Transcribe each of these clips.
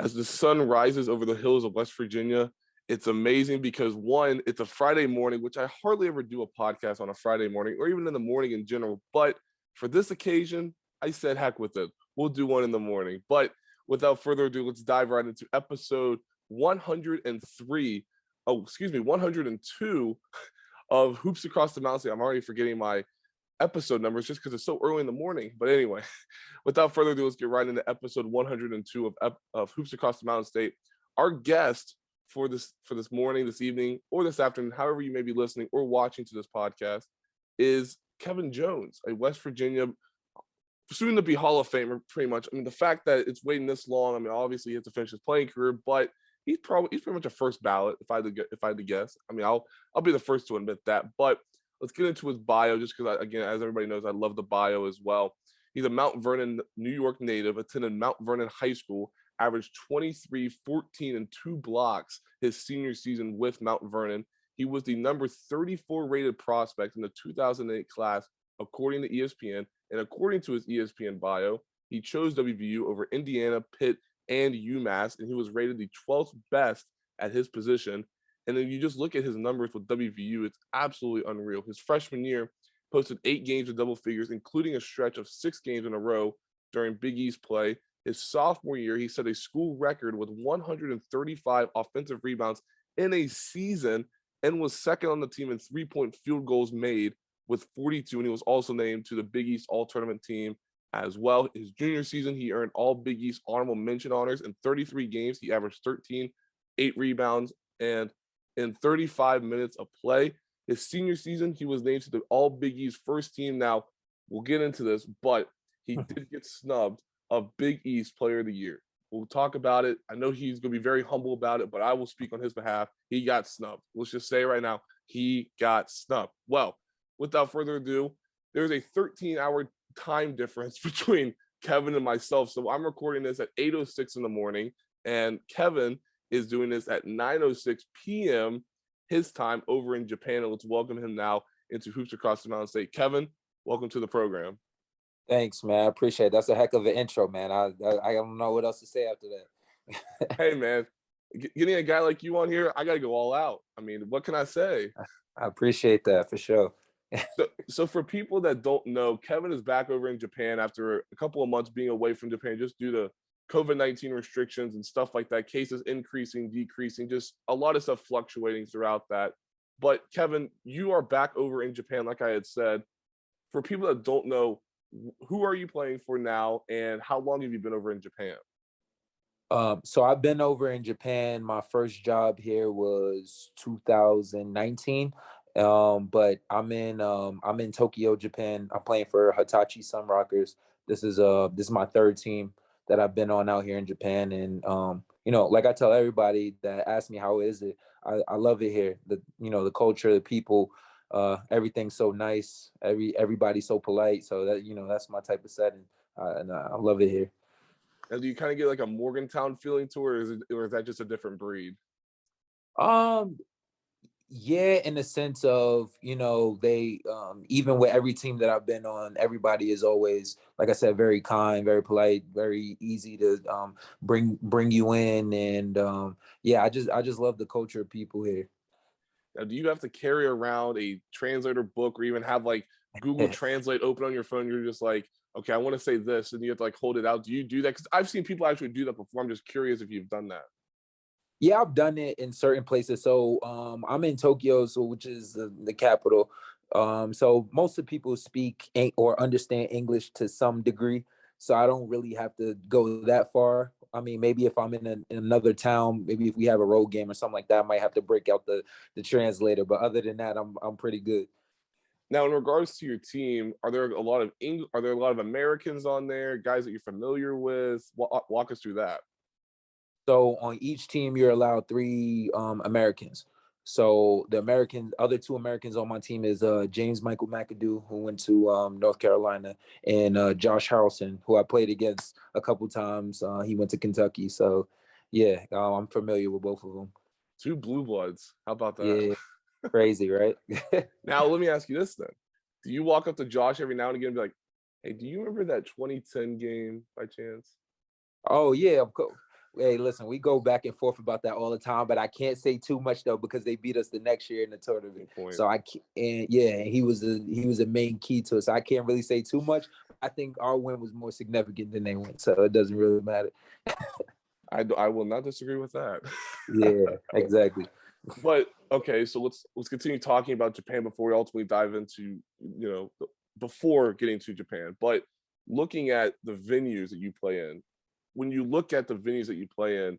as the sun rises over the hills of West Virginia. It's amazing because one, it's a Friday morning, which I hardly ever do a podcast on a Friday morning or even in the morning in general. But for this occasion, I said, heck with it. We'll do one in the morning. But without further ado, let's dive right into episode 103. Oh, excuse me, 102 of Hoops Across the Mountain. I'm already forgetting my episode numbers just because it's so early in the morning. But anyway, without further ado, let's get right into episode 102 of Hoops Across the Mountain State. Our guest for this morning, this evening, or this afternoon, however you may be listening or watching to this podcast, is Kevin Jones, a West Virginia soon to be Hall of Famer, pretty much. I mean, the fact that it's waiting this long, I mean, obviously he has to finish his playing career, but he's pretty much a first ballot if I had to guess. I mean, I'll be the first to admit that. But let's get into his bio, just because, again, as everybody knows, I love the bio as well. He's a Mount Vernon, New York native, attended Mount Vernon High School, averaged 23, 14, and 2 blocks his senior season with Mount Vernon. He was the number 34 rated prospect in the 2008 class, according to ESPN. And according to his ESPN bio, he chose WVU over Indiana, Pitt, and UMass, and he was rated the 12th best at his position. And then you just look at his numbers with WVU, it's absolutely unreal. His freshman year posted 8 games of double figures, including a stretch of 6 games in a row during Big East play. His sophomore year, he set a school record with 135 offensive rebounds in a season and was second on the team in 3-point field goals made with 42. And he was also named to the Big East All-Tournament team as well. His junior season, he earned all Big East honorable mention honors. In 33 games, he averaged 13, 8 rebounds, and in 35 minutes of play. His senior season, he was named to the All Big East first team. Now, we'll get into this, but he did get snubbed of Big East Player of the Year. We'll talk about it. I know he's going to be very humble about it, but I will speak on his behalf. He got snubbed. Let's just say right now, he got snubbed. Well, without further ado, there's a 13-hour time difference between Kevin and myself. So I'm recording this at 8:06 in the morning, and Kevin is doing this at 9:06 p.m. his time over in Japan. And let's welcome him now into Hoops Across the Mountain State. Kevin, welcome to the program. Thanks, man. I appreciate it. That's a heck of an intro, man. I don't know what else to say after that. Hey, man, getting a guy like you on here, I got to go all out. I mean, what can I say? I appreciate that for sure. So for people that don't know, Kevin is back over in Japan after a couple of months being away from Japan just due to COVID-19 restrictions and stuff like that, cases increasing, decreasing, just a lot of stuff fluctuating throughout that. But Kevin, you are back over in Japan, like I had said. For people that don't know, who are you playing for now, and how long have you been over in Japan? So I've been over in Japan. My first job here was 2019. But I'm in Tokyo, Japan. I'm playing for Hitachi Sun Rockers. This is my third team that I've been on out here in Japan. And like I tell everybody that asks me how is it, I love it here. The culture, the people, everything's so nice. Everybody's so polite. So that that's my type of setting, and I love it here. Now, do you kind of get like a Morgantown feeling to it, or is that just a different breed? Yeah, in the sense of, they even with every team that I've been on, everybody is always, like I said, very kind, very polite, very easy to bring you in. And yeah, I just love the culture of people here. Now, do you have to carry around a translator book or even have like Google Translate open on your phone? You're just like, okay, I want to say this, and you have to like hold it out. Do you do that? Because I've seen people actually do that before. I'm just curious if you've done that. Yeah, I've done it in certain places. So I'm in Tokyo, which is the capital. So most of the people speak or understand English to some degree. So I don't really have to go that far. I mean, maybe if I'm in another town, maybe if we have a road game or something like that, I might have to break out the translator. But other than that, I'm pretty good. Now, in regards to your team, are there a lot of Americans on there, guys that you're familiar with? Walk us through that. So on each team, you're allowed 3 Americans. So the other 2 Americans on my team is James Michael McAdoo, who went to North Carolina, and Josh Harrelson, who I played against a couple times. He went to Kentucky. So yeah, I'm familiar with both of them. 2 blue bloods. How about that? Yeah, crazy, right? Now, let me ask you this then. Do you walk up to Josh every now and again and be like, hey, do you remember that 2010 game by chance? Oh, yeah, of course. Hey, listen, we go back and forth about that all the time, but I can't say too much though because they beat us the next year in the tournament. Good point. So I can't, and yeah, and he was a main key to it. So I can't really say too much. I think our win was more significant than they win, so it doesn't really matter. I will not disagree with that. Yeah, exactly. But okay, so let's continue talking about Japan before we ultimately dive into, before getting to Japan. But looking at the venues that you play in, when you look at the venues that you play in,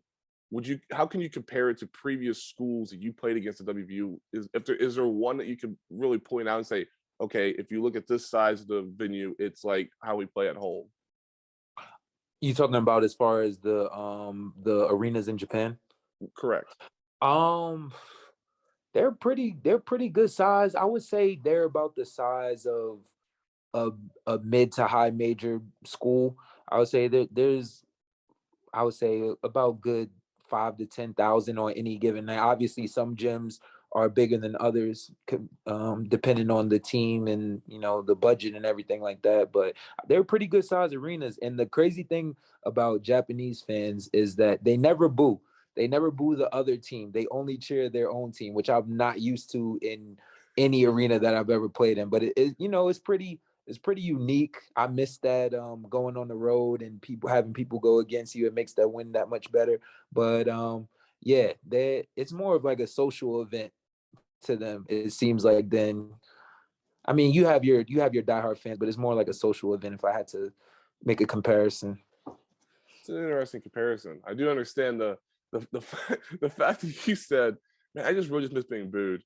how can you compare it to previous schools that you played against the WVU? Is there one that you can really point out and say, okay, if you look at this size of the venue, it's like how we play at home? You talking about as far as the arenas in Japan? Correct. Um, they're pretty good size. I would say they're about the size of a a mid to high major school. I would say I would say about good 5 to 10,000 on any given night. Obviously, some gyms are bigger than others, depending on the team and the budget and everything like that. But they're pretty good size arenas. And the crazy thing about Japanese fans is that they never boo. They never boo the other team. They only cheer their own team, which I'm not used to in any arena that I've ever played in. But it's pretty unique. I miss that going on the road and people having people go against you. It makes that win that much better. But yeah, it's more of like a social event to them. It seems like then. I mean, you have your diehard fans, but it's more like a social event. If I had to make a comparison. It's an interesting comparison. I do understand the fact that you said, "Man, I just really just miss being booed.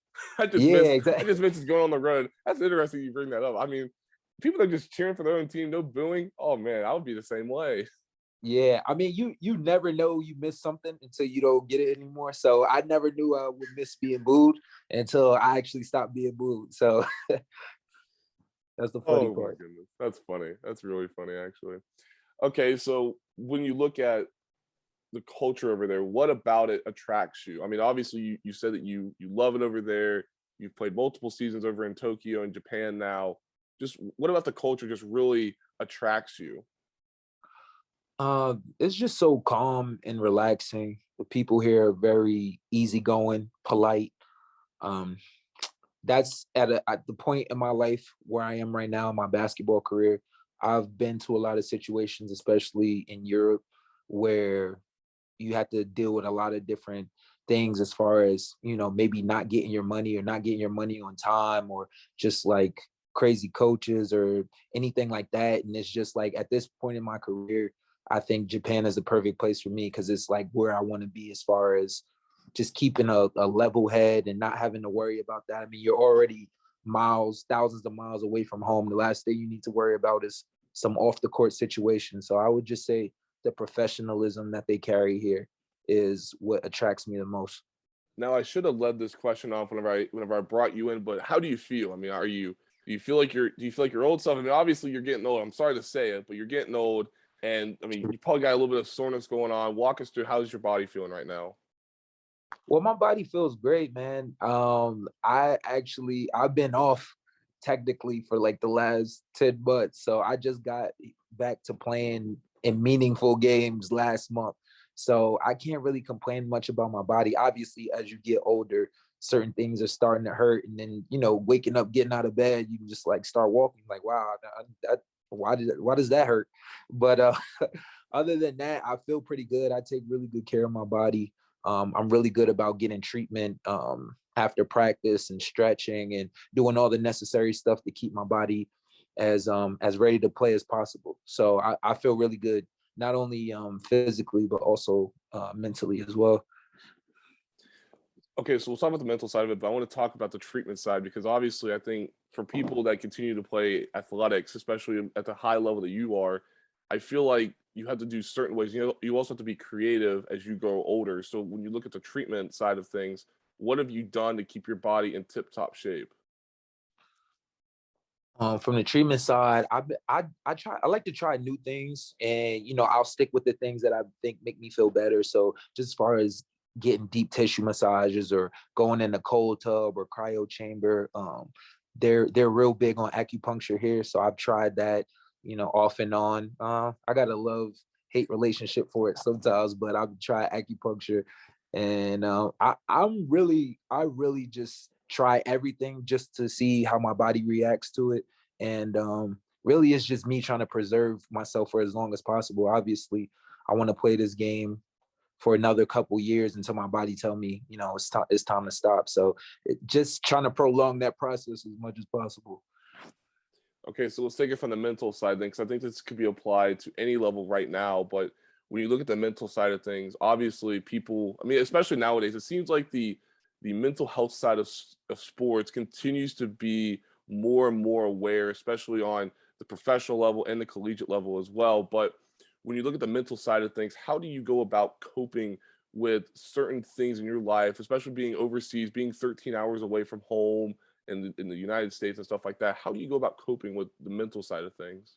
Yeah, I exactly. just miss just going on the road." That's interesting. You bring that up. I mean, people are just cheering for their own team, no booing. Oh man, I would be the same way. Yeah, I mean, you never know you miss something until you don't get it anymore. So I never knew I would miss being booed until I actually stopped being booed. So that's the funny Oh my part. goodness, that's funny. That's really funny, actually. Okay, so when you look at the culture over there, what about it attracts you? I mean, obviously, you said that you love it over there. You've played multiple seasons over in Tokyo and Japan now. Just what about the culture just really attracts you? It's just so calm and relaxing. The people here are very easygoing, polite. Um, that's at the point in my life where I am right now in my basketball career. I've been to a lot of situations, especially in Europe, where you have to deal with a lot of different things as far as maybe not getting your money or not getting your money on time or just like crazy coaches or anything like that. And it's just like at this point in my career, I think Japan is the perfect place for me because it's like where I want to be as far as just keeping a level head and not having to worry about that. I mean, you're already thousands of miles away from home. The last thing you need to worry about is some off the court situation. So I would just say the professionalism that they carry here is what attracts me the most. Now, I should have led this question off whenever I brought you in, but how do you feel? I mean, do you feel like your old self? I mean, obviously you're getting old. I'm sorry to say it, but you're getting old, and I mean, you probably got a little bit of soreness going on. Walk us through how's your body feeling right now? Well, my body feels great, man. I've been off technically for like the last 10 months. So I just got back to playing in meaningful games last month. So I can't really complain much about my body. Obviously, as you get older, certain things are starting to hurt. And then, waking up, getting out of bed, you can just like start walking like, wow, why does that hurt? But other than that, I feel pretty good. I take really good care of my body. I'm really good about getting treatment after practice and stretching and doing all the necessary stuff to keep my body as ready to play as possible. So I feel really good, not only physically but also mentally as well. Okay, so we'll talk about the mental side of it, but I want to talk about the treatment side because obviously I think for people that continue to play athletics, especially at the high level that you are, I feel like you have to do certain ways. You also have to be creative as you grow older. So when you look at the treatment side of things, what have you done to keep your body in tip-top shape? From the treatment side, I like to try new things, and I'll stick with the things that I think make me feel better. So just as far as getting deep tissue massages or going in a cold tub or cryo chamber, they're real big on acupuncture here. So I've tried that, off and on. I gotta love love-hate relationship for it sometimes, but I've tried acupuncture, and I really just try everything just to see how my body reacts to it. And really, it's just me trying to preserve myself for as long as possible. Obviously, I want to play this game for another couple years until my body tell me, it's time to stop. So just trying to prolong that process as much as possible. Okay, so let's take it from the mental side then, because I think this could be applied to any level right now. But when you look at the mental side of things, obviously people, I mean, especially nowadays, it seems like the mental health side of sports continues to be more and more aware, especially on the professional level and the collegiate level as well. But when you look at the mental side of things, how do you go about coping with certain things in your life, especially being overseas, being 13 hours away from home in the United States and stuff like that? How do you go about coping with the mental side of things?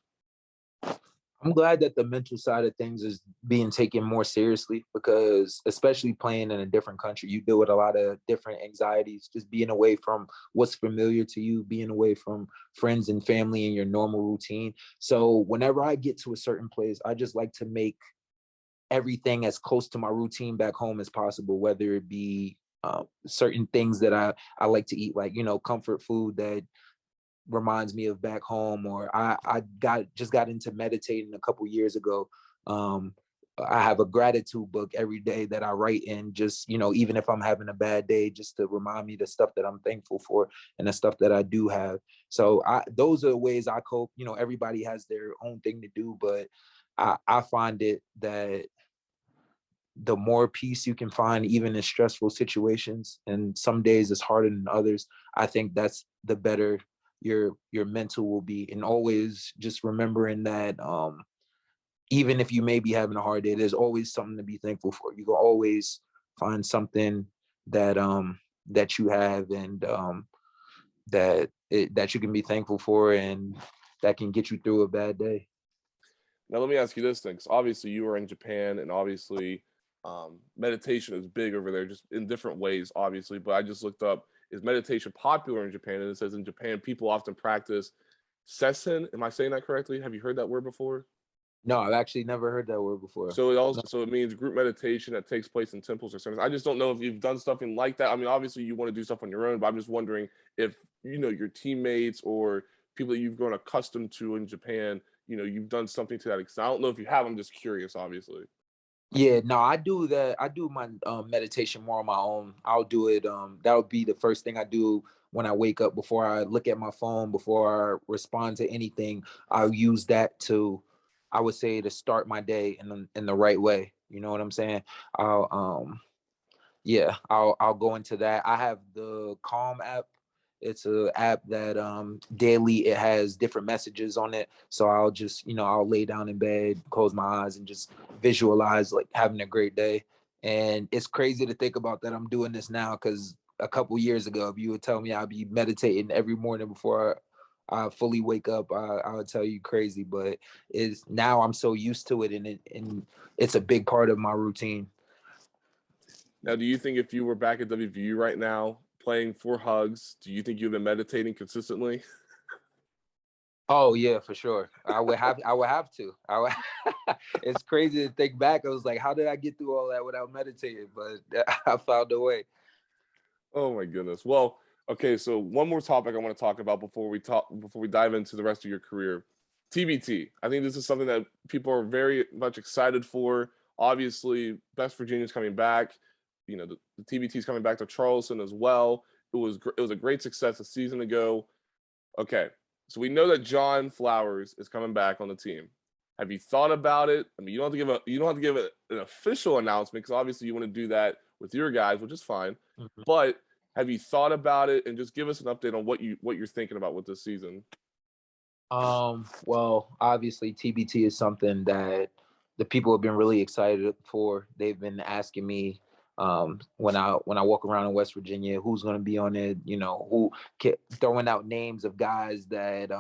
I'm glad that the mental side of things is being taken more seriously, because especially playing in a different country, you deal with a lot of different anxieties, just being away from what's familiar to you, being away from friends and family and your normal routine. So whenever I get to a certain place, I just like to make everything as close to my routine back home as possible, whether it be certain things that I like to eat, like, comfort food that reminds me of back home, or I got into meditating a couple years ago. Um, I have a gratitude book every day that I write in, just, even if I'm having a bad day, just to remind me the stuff that I'm thankful for and the stuff that I do have. So those are the ways I cope. Everybody has their own thing to do, but I find it that the more peace you can find, even in stressful situations, and some days it's harder than others, I think that's the better your mental will be. And always just remembering that even if you may be having a hard day, there's always something to be thankful for. You can always find something that you have, and that you can be thankful for, and that can get you through a bad day. Now, let me ask you this thing, 'cause obviously you are in Japan, and obviously meditation is big over there, just in different ways, obviously. But I just looked up, is meditation popular in Japan? And it says in Japan, people often practice sessen. Am I saying that correctly? Have you heard that word before? No, I've actually never heard that word before. So it No. also so it means group meditation that takes place in temples or centers. I just don't know if you've done something like that. I mean, obviously you want to do stuff on your own, but I'm just wondering if your teammates or people that you've grown accustomed to in Japan, you've done something to that extent. I don't know if you have. I'm just curious, obviously. Yeah, no, I do that. I do my meditation more on my own. I'll do it. That would be the first thing I do when I wake up, before I look at my phone, before I respond to anything. I'll use that to, I would say, to start my day in the right way. You know what I'm saying? I'll yeah, I'll go into that. I have the Calm app. It's a app that daily it has different messages on it. So I'll just, I'll lay down in bed, close my eyes, and just visualize like having a great day. And it's crazy to think about that I'm doing this now, because a couple years ago, if you would tell me I'd be meditating every morning before I fully wake up, I would tell you crazy. But it's now I'm so used to it, and it's a big part of my routine. Now, do you think if you were back at WVU right now playing for Hugs, do you think you've been meditating consistently? Oh yeah, for sure. I would have to. It's crazy to think back. I was like, how did I get through all that without meditating? But I found a way. Oh my goodness. Well, okay, so one more topic I want to talk about before we dive into the rest of your career. TBT. I think this is something that people are very much excited for. Obviously, West Virginia's coming back. The TBT is coming back to Charleston as well. It was a great success a season ago. Okay, so we know that John Flowers is coming back on the team. Have you thought about it? I mean, you don't have to give an official announcement, because obviously you want to do that with your guys, which is fine. Mhm. But have you thought about it, and just give us an update on what you're thinking about with this season? Well, obviously TBT is something that the people have been really excited for. They've been asking me when I walk around in West Virginia, who's going to be on it, who throwing out names of guys that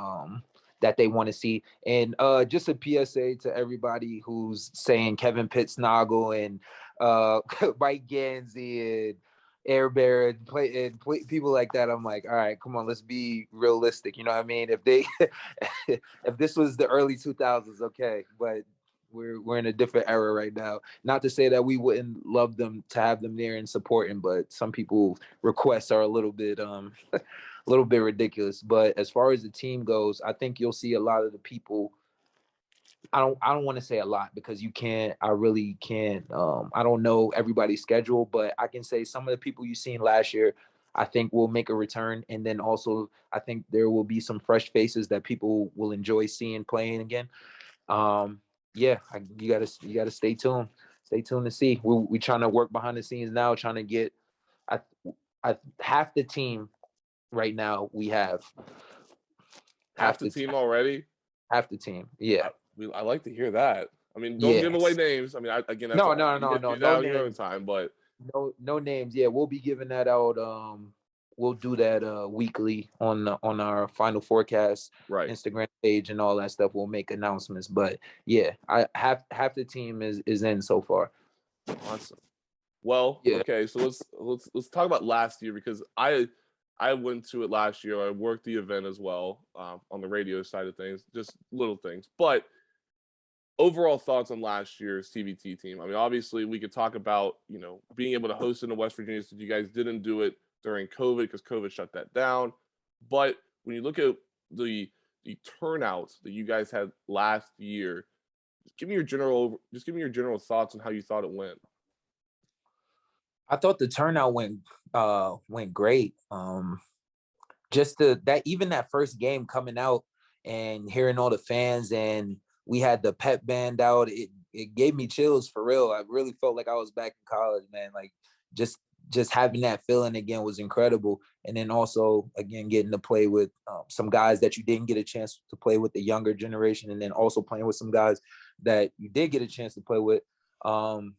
they want to see. And just a PSA to everybody who's saying Kevin Pittsnoggle and Mike Gansey and Air Bear and people like that. I'm like, all right, come on, let's be realistic. You know what I mean? If they if this was the early 2000s, okay, but We're in a different era right now. Not to say that we wouldn't love them to have them there and supporting, but some people requests are a little bit ridiculous. But as far as the team goes, I think you'll see a lot of the people. I don't want to say a lot because you can't. I really can't. I don't know everybody's schedule, but I can say some of the people you seen last year, I think will make a return, and then also I think there will be some fresh faces that people will enjoy seeing playing again. Yeah, you gotta stay tuned to see. We trying to work behind the scenes now, trying to get. I I half the team right now we have Half half the the team already. half the team. Yeah. I like to hear that. I mean, don't give away Yes. names. I mean, again, that's No, all, no, you no, guys no, do that no on your own names. time. But No names. Yeah, we'll be giving that out. We'll do that weekly on our final forecast right, Instagram page and all that stuff. We'll make announcements. But yeah, I half the team is in so far. awesome. Well, Yeah. okay, so let's talk about last year because I went to it last year. I worked the event as well on the radio side of things, just little things. But overall thoughts on last year's TBT team. I mean, obviously we could talk about being able to host in West Virginia since you guys didn't do it during COVID because COVID shut that down. But when you look at the turnouts that you guys had last year, just give me your general thoughts on how you thought it went. I thought the turnout went great. Just that even that first game coming out and hearing all the fans and we had the pep band out, it gave me chills for real. I really felt like I was back in college, man. Like just just having that feeling again was incredible. And then also again getting to play with some guys that you didn't get a chance to play with, the younger generation, and then also playing with some guys that you did get a chance to play with. Um,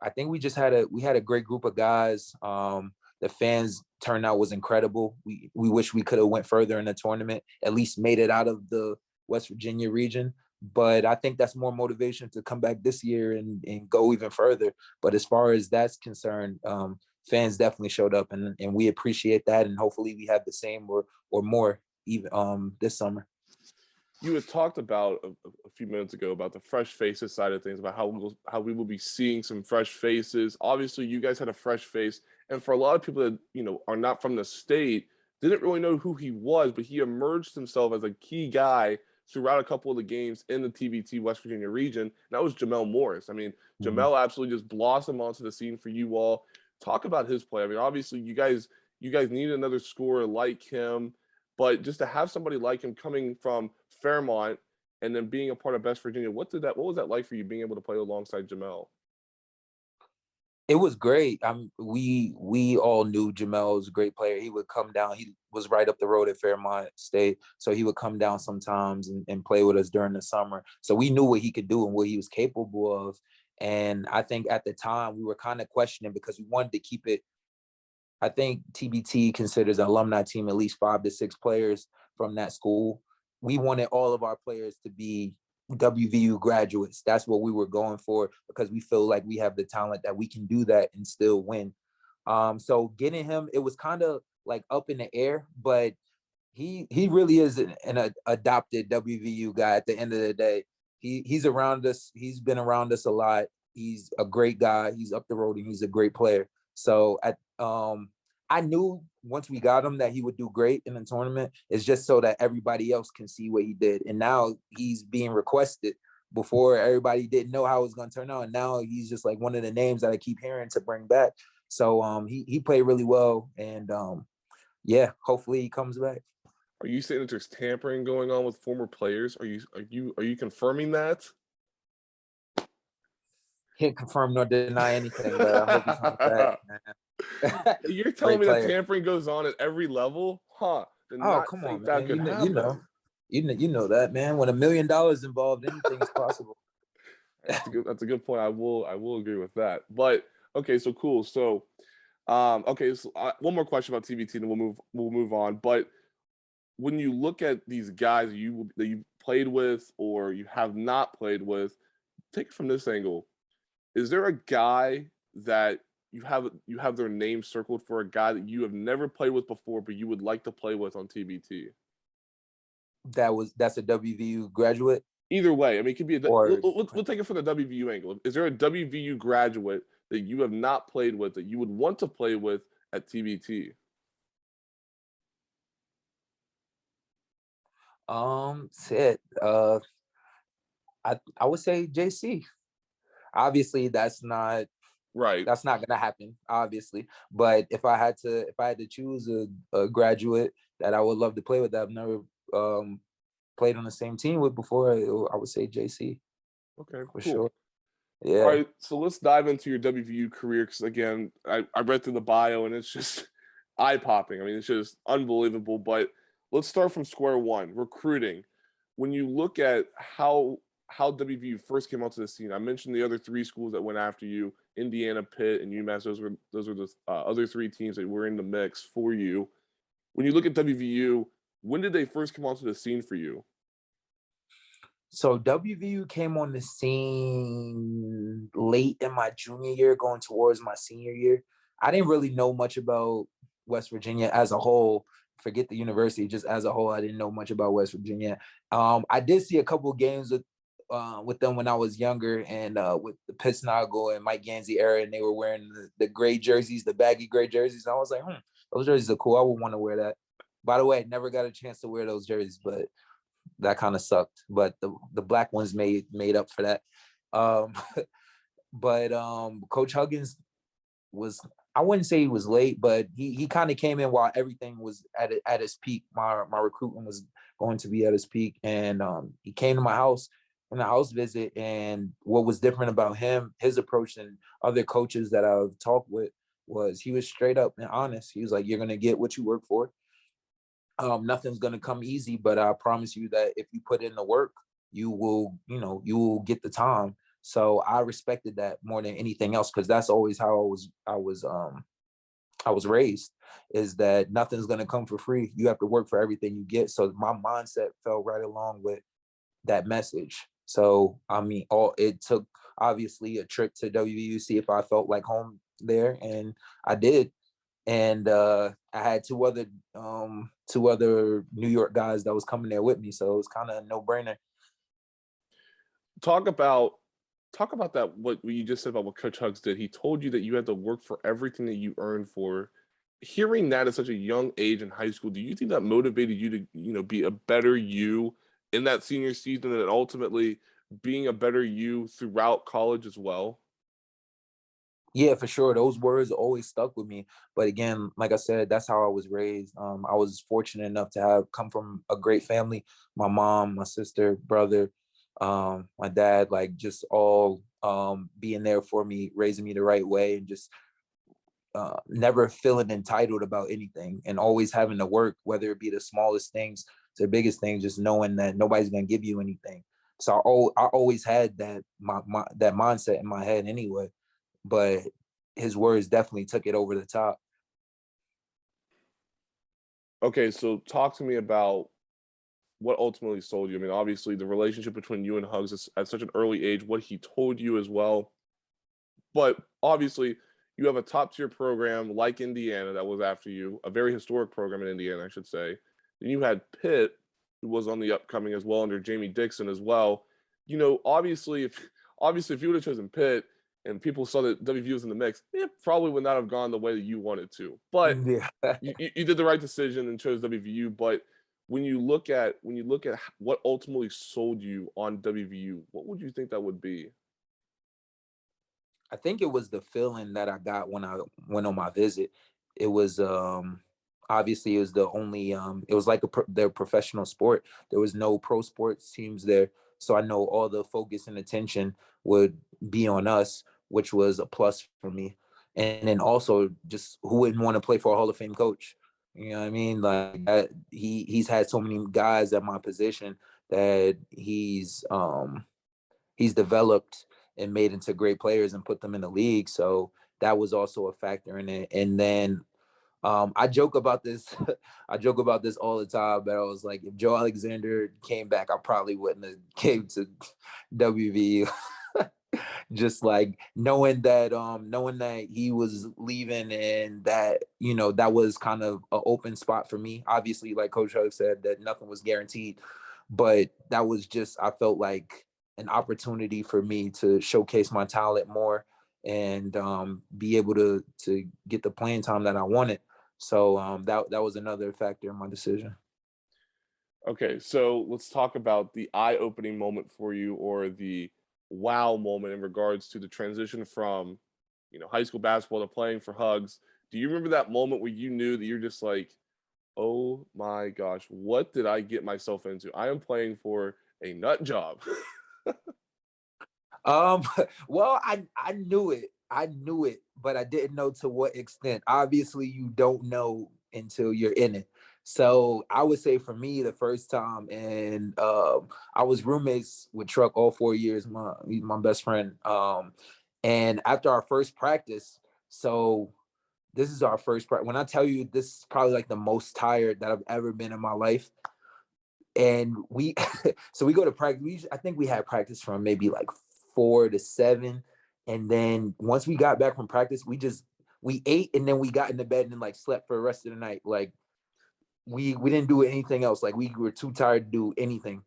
I think we had a great group of guys. The fans turnout was incredible. We wish we could have went further in the tournament, at least made it out of the West Virginia region. But I think that's more motivation to come back this year and go even further. But as far as that's concerned, fans definitely showed up, and we appreciate that. And hopefully we have the same or more even this summer. You had talked about a few minutes ago about the fresh faces side of things, about how we will be seeing some fresh faces. Obviously, you guys had a fresh face, and for a lot of people that are not from the state, didn't really know who he was, but he emerged himself as a key guy throughout a couple of the games in the TBT West Virginia region. And that was Jamel Morris. I mean, Mhm. Jamel absolutely just blossomed onto the scene for you all. Talk about his play. I mean, obviously, you guys need another scorer like him. But just to have somebody like him coming from Fairmont and then being a part of West Virginia, what was that like for you being able to play alongside Jamel? It was great. We all knew Jamel was a great player. He would come down. He was right up the road at Fairmont State, so he would come down sometimes and play with us during the summer. So we knew what he could do and what he was capable of. And I think at the time we were kind of questioning because we wanted to keep it. I think TBT considers an alumni team at least 5 to 6 players from that school. We wanted all of our players to be WVU graduates. That's what we were going for because we feel like we have the talent that we can do that and still win. So getting him, it was kind of like up in the air, but he really is an adopted WVU guy at the end of the day. He's around us. He's been around us a lot. He's a great guy. He's up the road and he's a great player. So I knew once we got him that he would do great in the tournament. It's just so that everybody else can see what he did. And now he's being requested. Before everybody didn't know how it was going to turn out, and now he's just like one of the names that I keep hearing to bring back. So he played really well, and yeah, hopefully he comes back. Are you saying that there's tampering going on with former players? Are you confirming that? Can't confirm nor deny anything, but I hope he comes back, man. You're telling Great me that player. tampering goes on at every level? Huh. Did Oh, not come think on, that man. could happen. You know that, man. When $1 million involved, anything is possible. That's a good point. I will agree with that. But okay, so cool. So okay, so one more question about TBT, and then we'll move on. But when you look at these guys that you played with or you have not played with, take it from this angle. Is there a guy that you have their name circled for a guy that you have never played with before, but you would like to play with on TBT? That's a WVU graduate. Either way, I mean, it could be or we'll take it from the WVU angle. Is there a WVU graduate that you have not played with that you would want to play with at TBT? Shit. I would say JC. Obviously, Right. that's not gonna happen, obviously. But if I had to choose a graduate that I would love to play with that I've never played on the same team with before, I would say JC Okay, for cool. sure. All Yeah. right, so let's dive into your WVU career because again, I read through the bio and it's just eye popping. I mean, it's just unbelievable. But let's start from square one. Recruiting. When you look at how WVU first came onto the scene, I mentioned the other three schools that went after you: Indiana, Pitt, and UMass. Those were the other three teams that were in the mix for you. When you look at WVU, when did they first come onto the scene for you? So WVU came on the scene late in my junior year, going towards my senior year. I didn't really know much about West Virginia as a whole. Forget the university, just as a whole, I didn't know much about West Virginia. I did see a couple of games with them when I was younger, and with the Pittsnogle and Mike Gansey era, and they were wearing the gray jerseys, the baggy gray jerseys. And I was like, those jerseys are cool. I would want to wear that. By the way, I never got a chance to wear those jerseys, but that kind of sucked. But the black ones made up for that. Um, but Coach Huggins was, I wouldn't say he was late, but he kind of came in while everything was at its peak. My recruitment was going to be at its peak, and he came to my house on a house visit. And what was different about him, his approach than other coaches that I've talked with, was he was straight up and honest. He was like, "You're gonna get what you work for. Nothing's gonna come easy, but I promise you that if you put in the work, you will get the time." So I respected that more than anything else, because that's always how I was raised, is that nothing's gonna come for free. You have to work for everything you get. So my mindset fell right along with that message. So I mean, all it took, obviously, a trip to WVU, see if I felt like home there, and I did. And I had two other New York guys that was coming there with me, so it was kind of a no brainer. Talk about talk about that. What you just said about what Coach Hugs did. He told you that you had to work for everything that you earned for. Hearing that at such a young age in high school, do you think that motivated you to be a better you in that senior season and ultimately being a better you throughout college as well? Yeah, for sure. Those words always stuck with me. But again, like I said, that's how I was raised. I was fortunate enough to have come from a great family. My mom, my sister, brother, my dad, like just all being there for me, raising me the right way, and just never feeling entitled about anything, and always having to work, whether it be the smallest things to the biggest things, just knowing that nobody's gonna give you anything. So I always had that mindset in my head anyway. But his words definitely took it over the top. Okay, so talk to me about what ultimately sold you. I mean, obviously the relationship between you and Hugs is at such an early age, what he told you as well. But obviously, you have a top tier program like Indiana that was after you, a very historic program in Indiana, I should say. Then you had Pitt, who was on the upcoming as well under Jamie Dixon as well. Obviously if you would have chosen Pitt and people saw that WVU was in the mix, it probably would not have gone the way that you wanted to. But Yeah. you did the right decision and chose WVU. But when you look at what ultimately sold you on WVU, what would you think that would be? I think it was the feeling that I got when I went on my visit. It was obviously, it was the only it was like their professional sport. There was no pro sports teams there. So I know all the focus and attention would be on us, which was a plus for me. And then also, just who wouldn't want to play for a Hall of Fame coach? You know what I mean? Like that, he's had so many guys at my position that he's developed and made into great players and put them in the league. So that was also a factor in it. And then I joke about this. I joke about this all the time. But I was like, if Joe Alexander came back, I probably wouldn't have came to WVU. Just like knowing that he was leaving, and that that was kind of an open spot for me. Obviously, like Coach Hug said, that nothing was guaranteed. but that was just, I felt like an opportunity for me to showcase my talent more and be able to get the playing time that I wanted. So that was another factor in my decision. Okay, so let's talk about the eye-opening moment for you, or the wow moment in regards to the transition from, high school basketball to playing for Hugs. Do you remember that moment where you knew that you're just like, "Oh my gosh, what did I get myself into? I am playing for a nut job." Um, well, I knew it. I knew it, but I didn't know to what extent. Obviously, you don't know until you're in it. So I would say for me, the first time, and I was roommates with Truck all 4 years. He's my best friend. And after our first practice, so this is our first practice. When I tell you, this is probably like the most tired that I've ever been in my life. And we so we go to practice. I think we had practice from maybe like 4 to 7, and then once we got back from practice, we ate, and then we got into bed and like slept for the rest of the night. Like we didn't do anything else. Like we were too tired to do anything.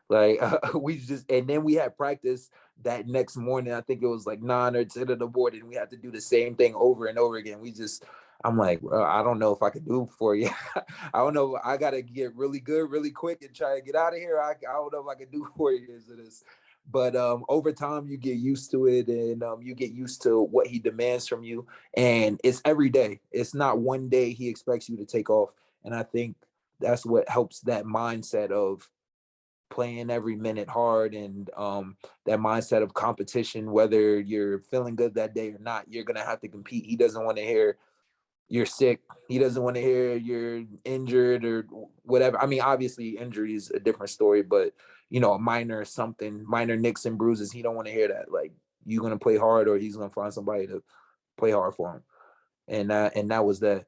Like we just, and then we had practice that next morning. I think it was like 9 or 10 in the morning. We had to do the same thing over and over again. I'm like, "Bro, I don't know if I could do for you. I don't know. I got to get really good, really quick and try to get out of here. I don't know if I could do 4 years of this." But over time, you get used to it, and you get used to what he demands from you. And it's every day. It's not one day he expects you to take off. And I think that's what helps that mindset of playing every minute hard, and that mindset of competition. Whether you're feeling good that day or not, you're gonna have to compete. He doesn't want to hear you're sick. He doesn't want to hear you're injured or whatever. I mean, obviously injury is a different story, but minor nicks and bruises, he don't want to hear that. Like, you're gonna play hard, or he's gonna find somebody to play hard for him. And that was that.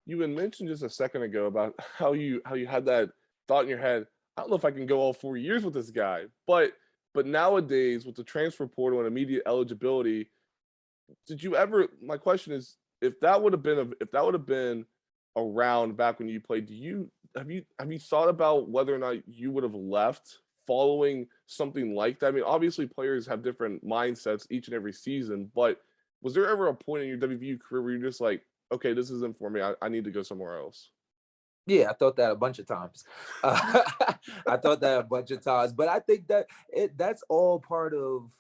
You had mentioned just a second ago about how you had that thought in your head. I don't know if I can go all 4 years with this guy, but nowadays with the transfer portal and immediate eligibility, did you ever? My question is, if that would have been around back when you played, have you thought about whether or not you would have left following something like that? I mean, obviously players have different mindsets each and every season, but was there ever a point in your WVU career where you're just like, okay, this isn't for me. I need to go somewhere else. Yeah, I thought that a bunch of times. Uh, I thought that a bunch of times, but I think that that's all part of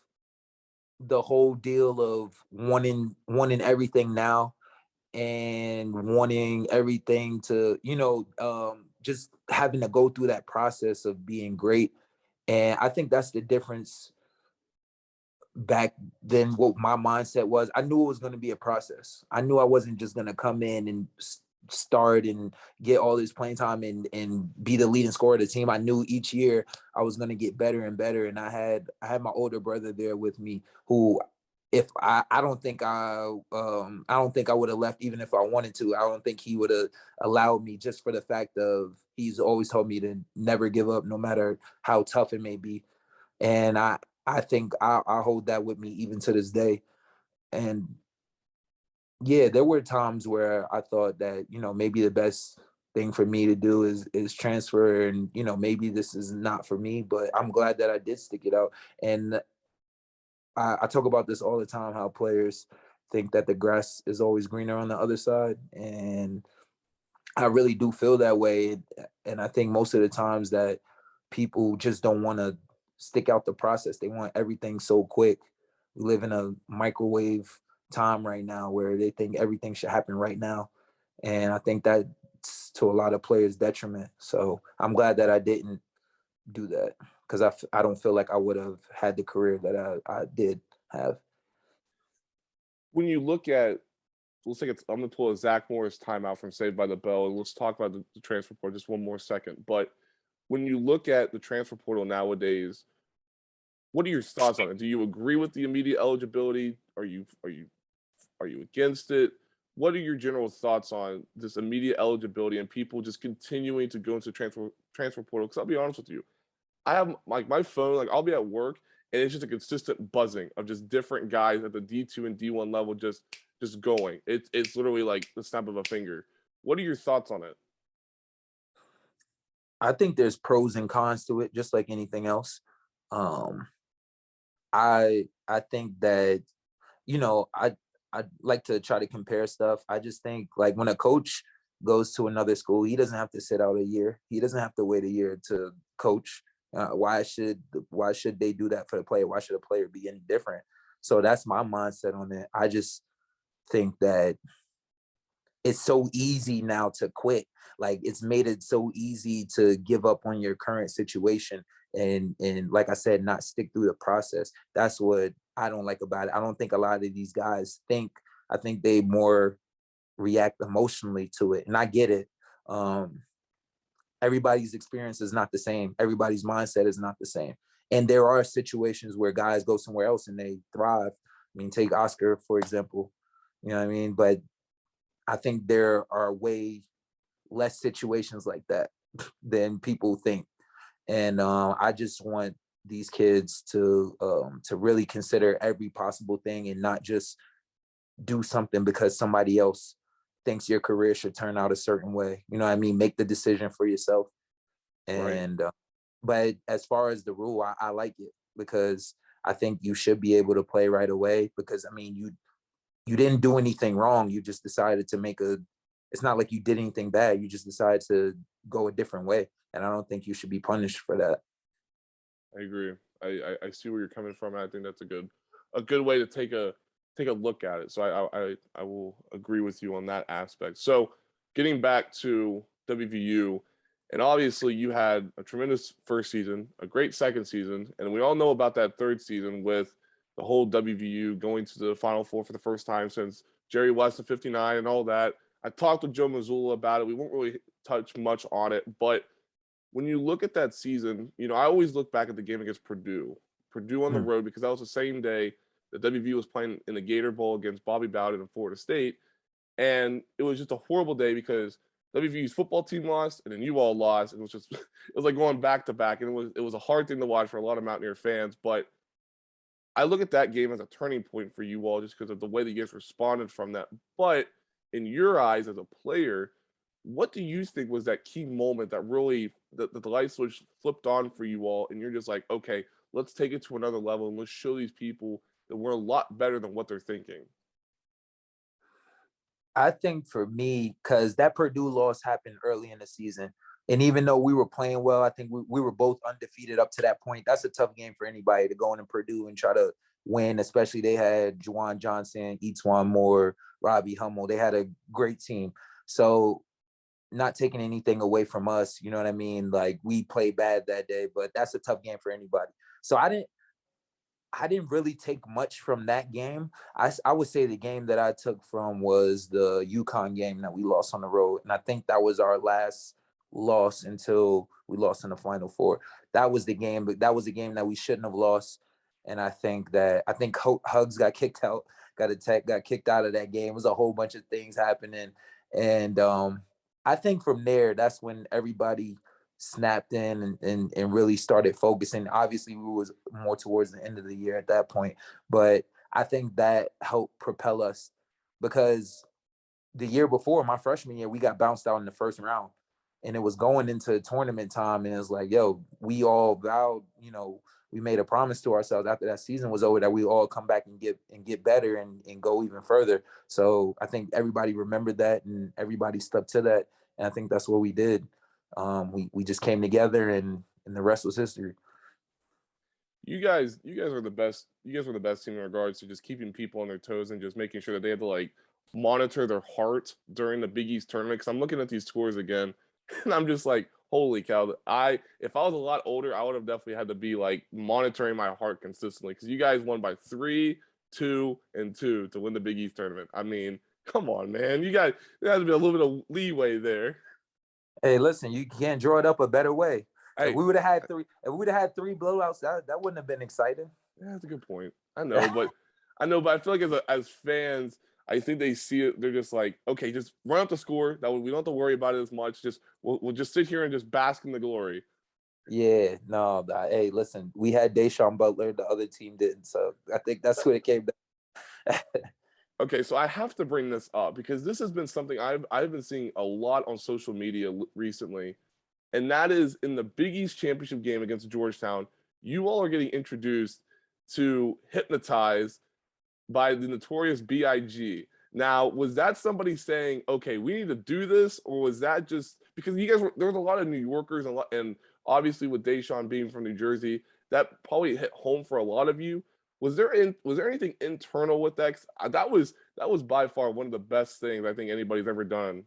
the whole deal of wanting everything now, and wanting everything to, just having to go through that process of being great. And I think that's the difference back then. What my mindset was, I knew it was going to be a process. I knew I wasn't just going to come in and start and get all this playing time and be the leading scorer of the team. I knew each year I was going to get better and better. And I had my older brother there with me, who, if I don't think I would have left even if I wanted to. I don't think he would have allowed me, just for the fact of he's always told me to never give up no matter how tough it may be. And I think I hold that with me even to this day. And yeah, there were times where I thought that, maybe the best thing for me to do is transfer, and maybe this is not for me, but I'm glad that I did stick it out. And I talk about this all the time, how players think that the grass is always greener on the other side. And I really do feel that way. And I think most of the times that people just don't want to stick out the process. They want everything so quick. We live in a microwave time right now where they think everything should happen right now. And I think that's to a lot of players' detriment. So I'm glad that I didn't do that, because I don't feel like I would have had the career that I did have. When you look at, let's take it. I'm going to pull a Zach Morris timeout from Saved by the Bell, and let's talk about the transfer portal just one more second. But when you look at the transfer portal nowadays, what are your thoughts on it? Do you agree with the immediate eligibility? Are you against it? What are your general thoughts on this immediate eligibility and people just continuing to go into transfer portal? Because I'll be honest with you, I have like my phone, like I'll be at work and it's just a consistent buzzing of just different guys at the D2 and D1 level just going. It's literally like the snap of a finger. What are your thoughts on it? I think there's pros and cons to it, just like anything else. Um, I think that, you know, I like to try to compare stuff. I just think like when a coach goes to another school, he doesn't have to sit out a year. He doesn't have to wait a year to coach. Why should they do that for the player? Why should a player be any different? So that's my mindset on it. I just think that it's so easy now to quit. Like it's made it so easy to give up on your current situation and like I said, not stick through the process. That's what I don't like about it. I don't think a lot of these guys think. I think they more react emotionally to it, and I get it. Um, Everybody's experience is not the same. Everybody's mindset is not the same, and there are situations where guys go somewhere else and they thrive. I mean, take Oscar for example. You know what I mean? But I think there are way less situations like that than people think. And I just want these kids to really consider every possible thing and not just do something because somebody else thinks your career should turn out a certain way. You know what I mean? Make the decision for yourself. Right. And but as far as the rule, I like it because I think you should be able to play right away because I mean you didn't do anything wrong. You just decided to make a, it's not like you did anything bad. You just decided to go a different way. And I don't think you should be punished for that. I agree. I see where you're coming from. And I think that's a good way to take a look at it. So I will agree with you on that aspect. So getting back to WVU, and obviously you had a tremendous first season, a great second season, and we all know about that third season with the whole WVU going to the Final Four for the first time since Jerry West of '59 and all that. I talked with Joe Mazzulla about it. We won't really touch much on it, but when you look at that season, you know, I always look back at the game against Purdue, Purdue on the Mm. road, because that was the same day that WVU was playing in the Gator Bowl against Bobby Bowden in Florida State. And it was just a horrible day because WVU's football team lost and then you all lost. And it was just, it was like going back to back. And it was a hard thing to watch for a lot of Mountaineer fans. But I look at that game as a turning point for you all just because of the way that you guys responded from that. But in your eyes as a player, what do you think was that key moment that really that the light switch flipped on for you all, and you're just like, okay, let's take it to another level and let's show these people that we're a lot better than what they're thinking. I think for me, because that Purdue loss happened early in the season. And even though we were playing well, I think we were both undefeated up to that point. That's a tough game for anybody to go into Purdue and try to win, especially they had Juwan Johnson, Etuan Moore, Robbie Hummel. They had a great team. So not taking anything away from us, you know what I mean? Like we played bad that day, but that's a tough game for anybody. So I didn't really take much from that game. I would say the game that I took from was the UConn game that we lost on the road. And I think that was our last loss until we lost in the Final Four. That was the game, but that was a game that we shouldn't have lost. And I think Hugs got kicked out, got kicked out of that game. It was a whole bunch of things happening. And I think from there, that's when everybody snapped in and really started focusing. Obviously, we was more towards the end of the year at that point, but I think that helped propel us because the year before, my freshman year, we got bounced out in the first round, and it was going into tournament time, and it was like, yo, we all vowed, we made a promise to ourselves after that season was over that we all come back and get better and go even further. So I think everybody remembered that and everybody stuck to that, and I think that's what we did. We just came together, and the rest was history. You guys are the best. You guys were the best team in regards to just keeping people on their toes and just making sure that they had to like monitor their heart during the Big East tournament. Because I'm looking at these scores again, and I'm just like, holy cow! If I was a lot older, I would have definitely had to be like monitoring my heart consistently. Because you guys won by 3, 2, and 2 to win the Big East tournament. I mean, come on, man! There has to be a little bit of leeway there. Hey, listen, you can't draw it up a better way. If Hey, we would have had three, if we would have had three blowouts, that wouldn't have been exciting. yeah, that's a good point. I know, but I feel like as fans, I think they see it. They're just like, okay, just run up the score. That way we don't have to worry about it as much. Just we'll just sit here and just bask in the glory. Yeah, no, hey, listen, we had Da'Sean Butler, the other team didn't, so I think that's what it came down. Okay, so I have to bring this up because this has been something I've been seeing a lot on social media recently, and that is in the Big East championship game against Georgetown. You all are getting introduced to Hypnotize by the notorious B.I.G. Now, was that somebody saying, okay, we need to do this? Or was that just because you guys there was a lot of New Yorkers and obviously with Da'Sean being from New Jersey, that probably hit home for a lot of you. Was there anything internal with that? That was by far one of the best things I think anybody's ever done.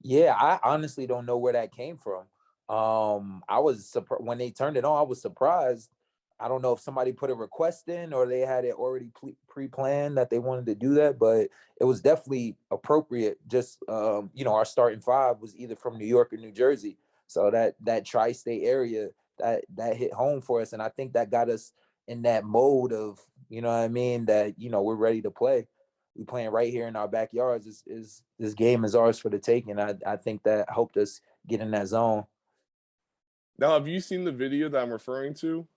Yeah, I honestly don't know where that came from. I was surprised when they turned it on. I was surprised. I don't know if somebody put a request in or they had it already pre-planned that they wanted to do that, but it was definitely appropriate. Just our starting five was either from New York or New Jersey, so that tri-state area that hit home for us, and I think that got us in that mode of what I mean, that we're ready to play. We playing right here in our backyards. Is this game is ours for the taking. I think that helped us get in that zone. Now, have you seen the video that I'm referring to?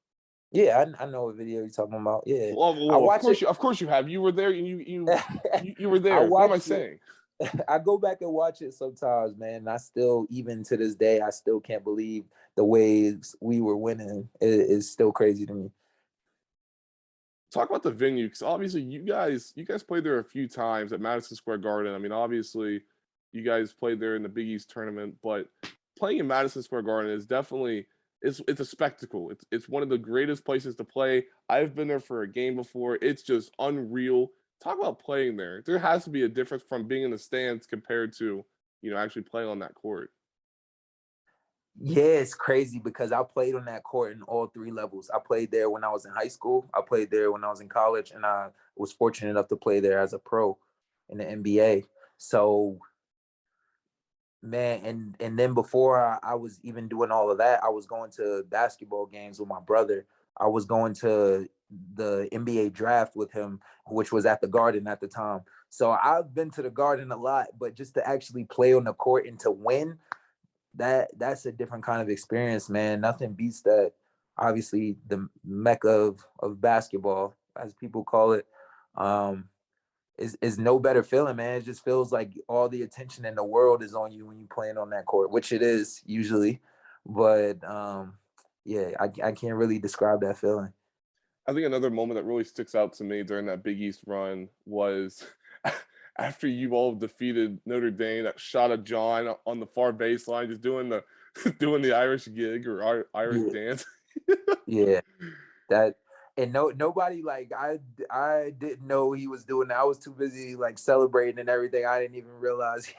Yeah, I know what video you're talking about. Yeah, I Of watch course it. of course you have. You were there, and you were I there. What am I watched it. saying? I go back and watch it sometimes, man. And I still, even to this day, I still can't believe the ways we were winning. It's still crazy to me. Talk about the venue, because obviously you guys played there a few times at Madison Square Garden. I mean, obviously you guys played there in the Big East tournament, but playing in Madison Square Garden is definitely it's a spectacle. It's one of the greatest places to play. I've been there for a game before. It's just unreal. Talk about playing there. There has to be a difference from being in the stands compared to actually playing on that court. Yeah, it's crazy because I played on that court in all three levels. I played there when I was in high school. I played there when I was in college, and I was fortunate enough to play there as a pro in the NBA. So, man, and then before I was even doing all of that, I was going to basketball games with my brother. I was going to the NBA draft with him, which was at the Garden at the time. So I've been to the Garden a lot, but just to actually play on the court and to win, that's a different kind of experience, man. Nothing beats that. Obviously, the mecca of basketball, as people call it, is no better feeling, man. It just feels like all the attention in the world is on you when you're playing on that court, which it is usually. But yeah, I can't really describe that feeling. I think another moment that really sticks out to me during that Big East run was after you all defeated Notre Dame, that shot of John on the far baseline, just doing the doing the Irish gig or Irish Yeah, dance. yeah. That and nobody, like, I didn't know he was doing that. I was too busy like celebrating and everything. I didn't even realize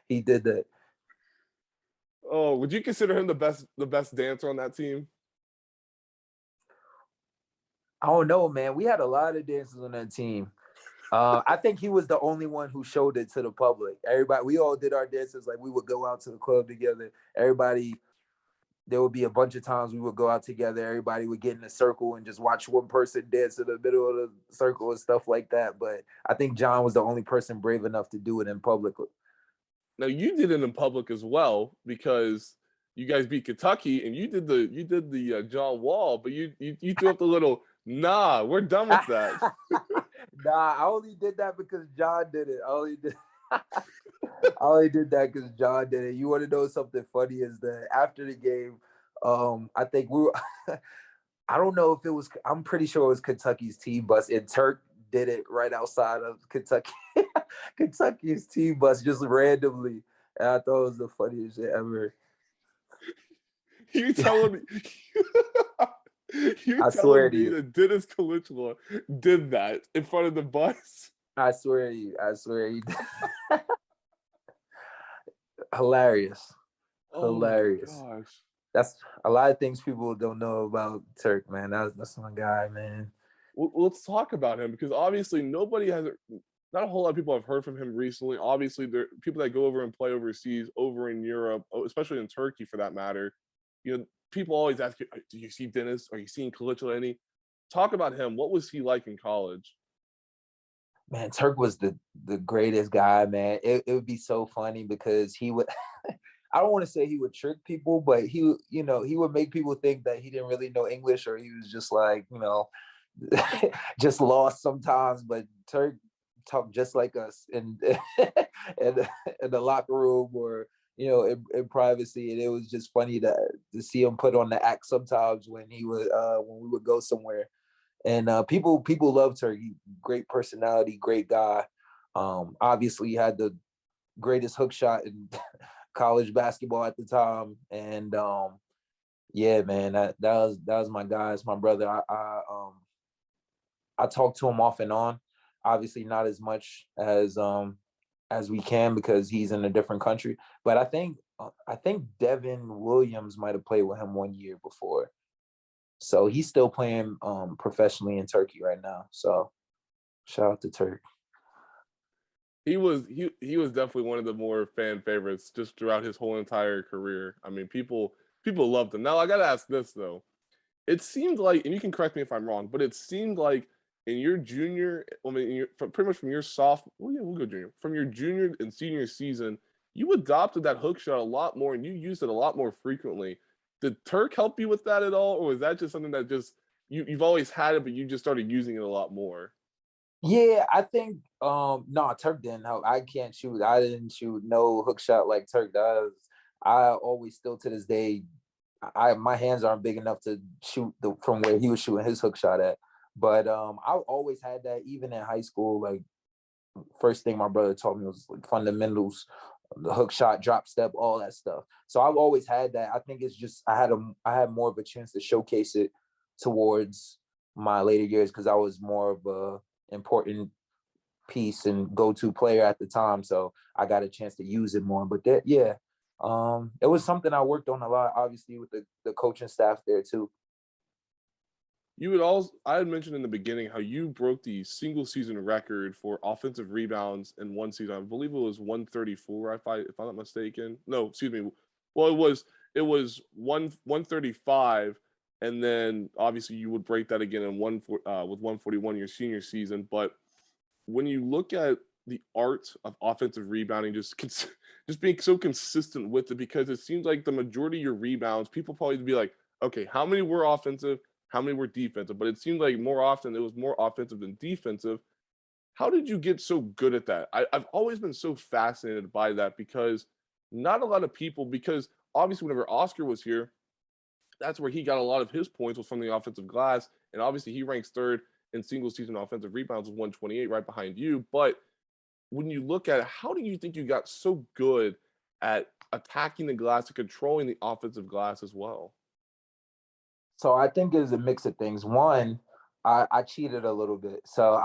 he did that. Oh, would you consider him the best dancer on that team? I don't know, man. We had a lot of dancers on that team. I think he was the only one who showed it to the public. Everybody, we all did our dances. Like, we would go out to the club together. Everybody, there would be a bunch of times we would go out together. Everybody would get in a circle and just watch one person dance in the middle of the circle and stuff like that. But I think John was the only person brave enough to do it in public. Now you did it in public as well because you guys beat Kentucky and you did the John Wall, but you threw up the little nah. We're done with that. Nah, I only did that because John did it. I only did that because John did it. You want to know something funny? Is that after the game, I think we were. I don't know if it was. I'm pretty sure it was Kentucky's team bus, and Turk did it right outside of Kentucky. Kentucky's team bus just randomly, and I thought it was the funniest shit ever. You telling me? You I swear telling to me you. that Dennis Kalichala did that in front of the bus? I swear to you. I swear you. Hilarious. Oh my Hilarious. gosh. That's a lot of things people don't know about Turk, man. That's my guy, man. Well, let's talk about him because obviously nobody has. Not a whole lot of people have heard from him recently. Obviously, there are people that go over and play overseas, over in Europe, especially in Turkey for that matter. People always ask, "Do you see Dennis? Are you seeing Kalichala any?" Talk about him. What was he like in college? Man, Turk was the greatest guy, man. It would be so funny because he would I don't want to say he would trick people, but he would make people think that he didn't really know English, or he was just like, just lost sometimes. But Turk talked just like us in in the locker room or in privacy. And it was just funny to see him put on the act sometimes when when we would go somewhere. And people loved Turkey. Great personality, great guy. Obviously, he had the greatest hook shot in college basketball at the time. And yeah, man, that was my guy. It's my brother. I talk to him off and on. Obviously, not as much as we can because he's in a different country. But I think Devin Williams might have played with him 1 year before. So he's still playing professionally in Turkey right now. So shout out to Turk. He was definitely one of the more fan favorites just throughout his whole entire career. I mean, people loved him. Now I gotta ask this though. It seemed like, and you can correct me if I'm wrong, but it seemed like in your junior, I mean, pretty much from your well, yeah, we'll go junior, from your junior and senior season, you adopted that hook shot a lot more and you used it a lot more frequently. Did Turk help you with that at all, or was that just something that just you've always had it, but you just started using it a lot more? Yeah, I think no, Turk didn't help. I can't shoot. I didn't shoot no hook shot like Turk does. I always still to this day, my hands aren't big enough to shoot from where he was shooting his hook shot at. But I always had that even in high school. Like first thing my brother taught me was like fundamentals, the hook shot, drop step, all that stuff. So I've always had that. I think it's just I had more of a chance to showcase it towards my later years because I was more of a important piece and go-to player at the time. So I got a chance to use it more. But that, yeah, it was something I worked on a lot, obviously, with the coaching staff there too. I had mentioned in the beginning how you broke the single season record for offensive rebounds in one season. I believe it was 134, if I'm not mistaken. No, excuse me. Well, it was 135, and then obviously you would break that again in with 141 your senior season. But when you look at the art of offensive rebounding, just being so consistent with it, because it seems like the majority of your rebounds, people probably be like, okay, how many were offensive? How many were defensive? But it seemed like more often it was more offensive than defensive. How did you get so good at that? I've always been so fascinated by that because not a lot of people, because obviously whenever Oscar was here, that's where he got a lot of his points was from the offensive glass. And obviously he ranks third in single season offensive rebounds with 128 right behind you. But when you look at it, how do you think you got so good at attacking the glass and controlling the offensive glass as well? So I think it's a mix of things. One, I cheated a little bit. So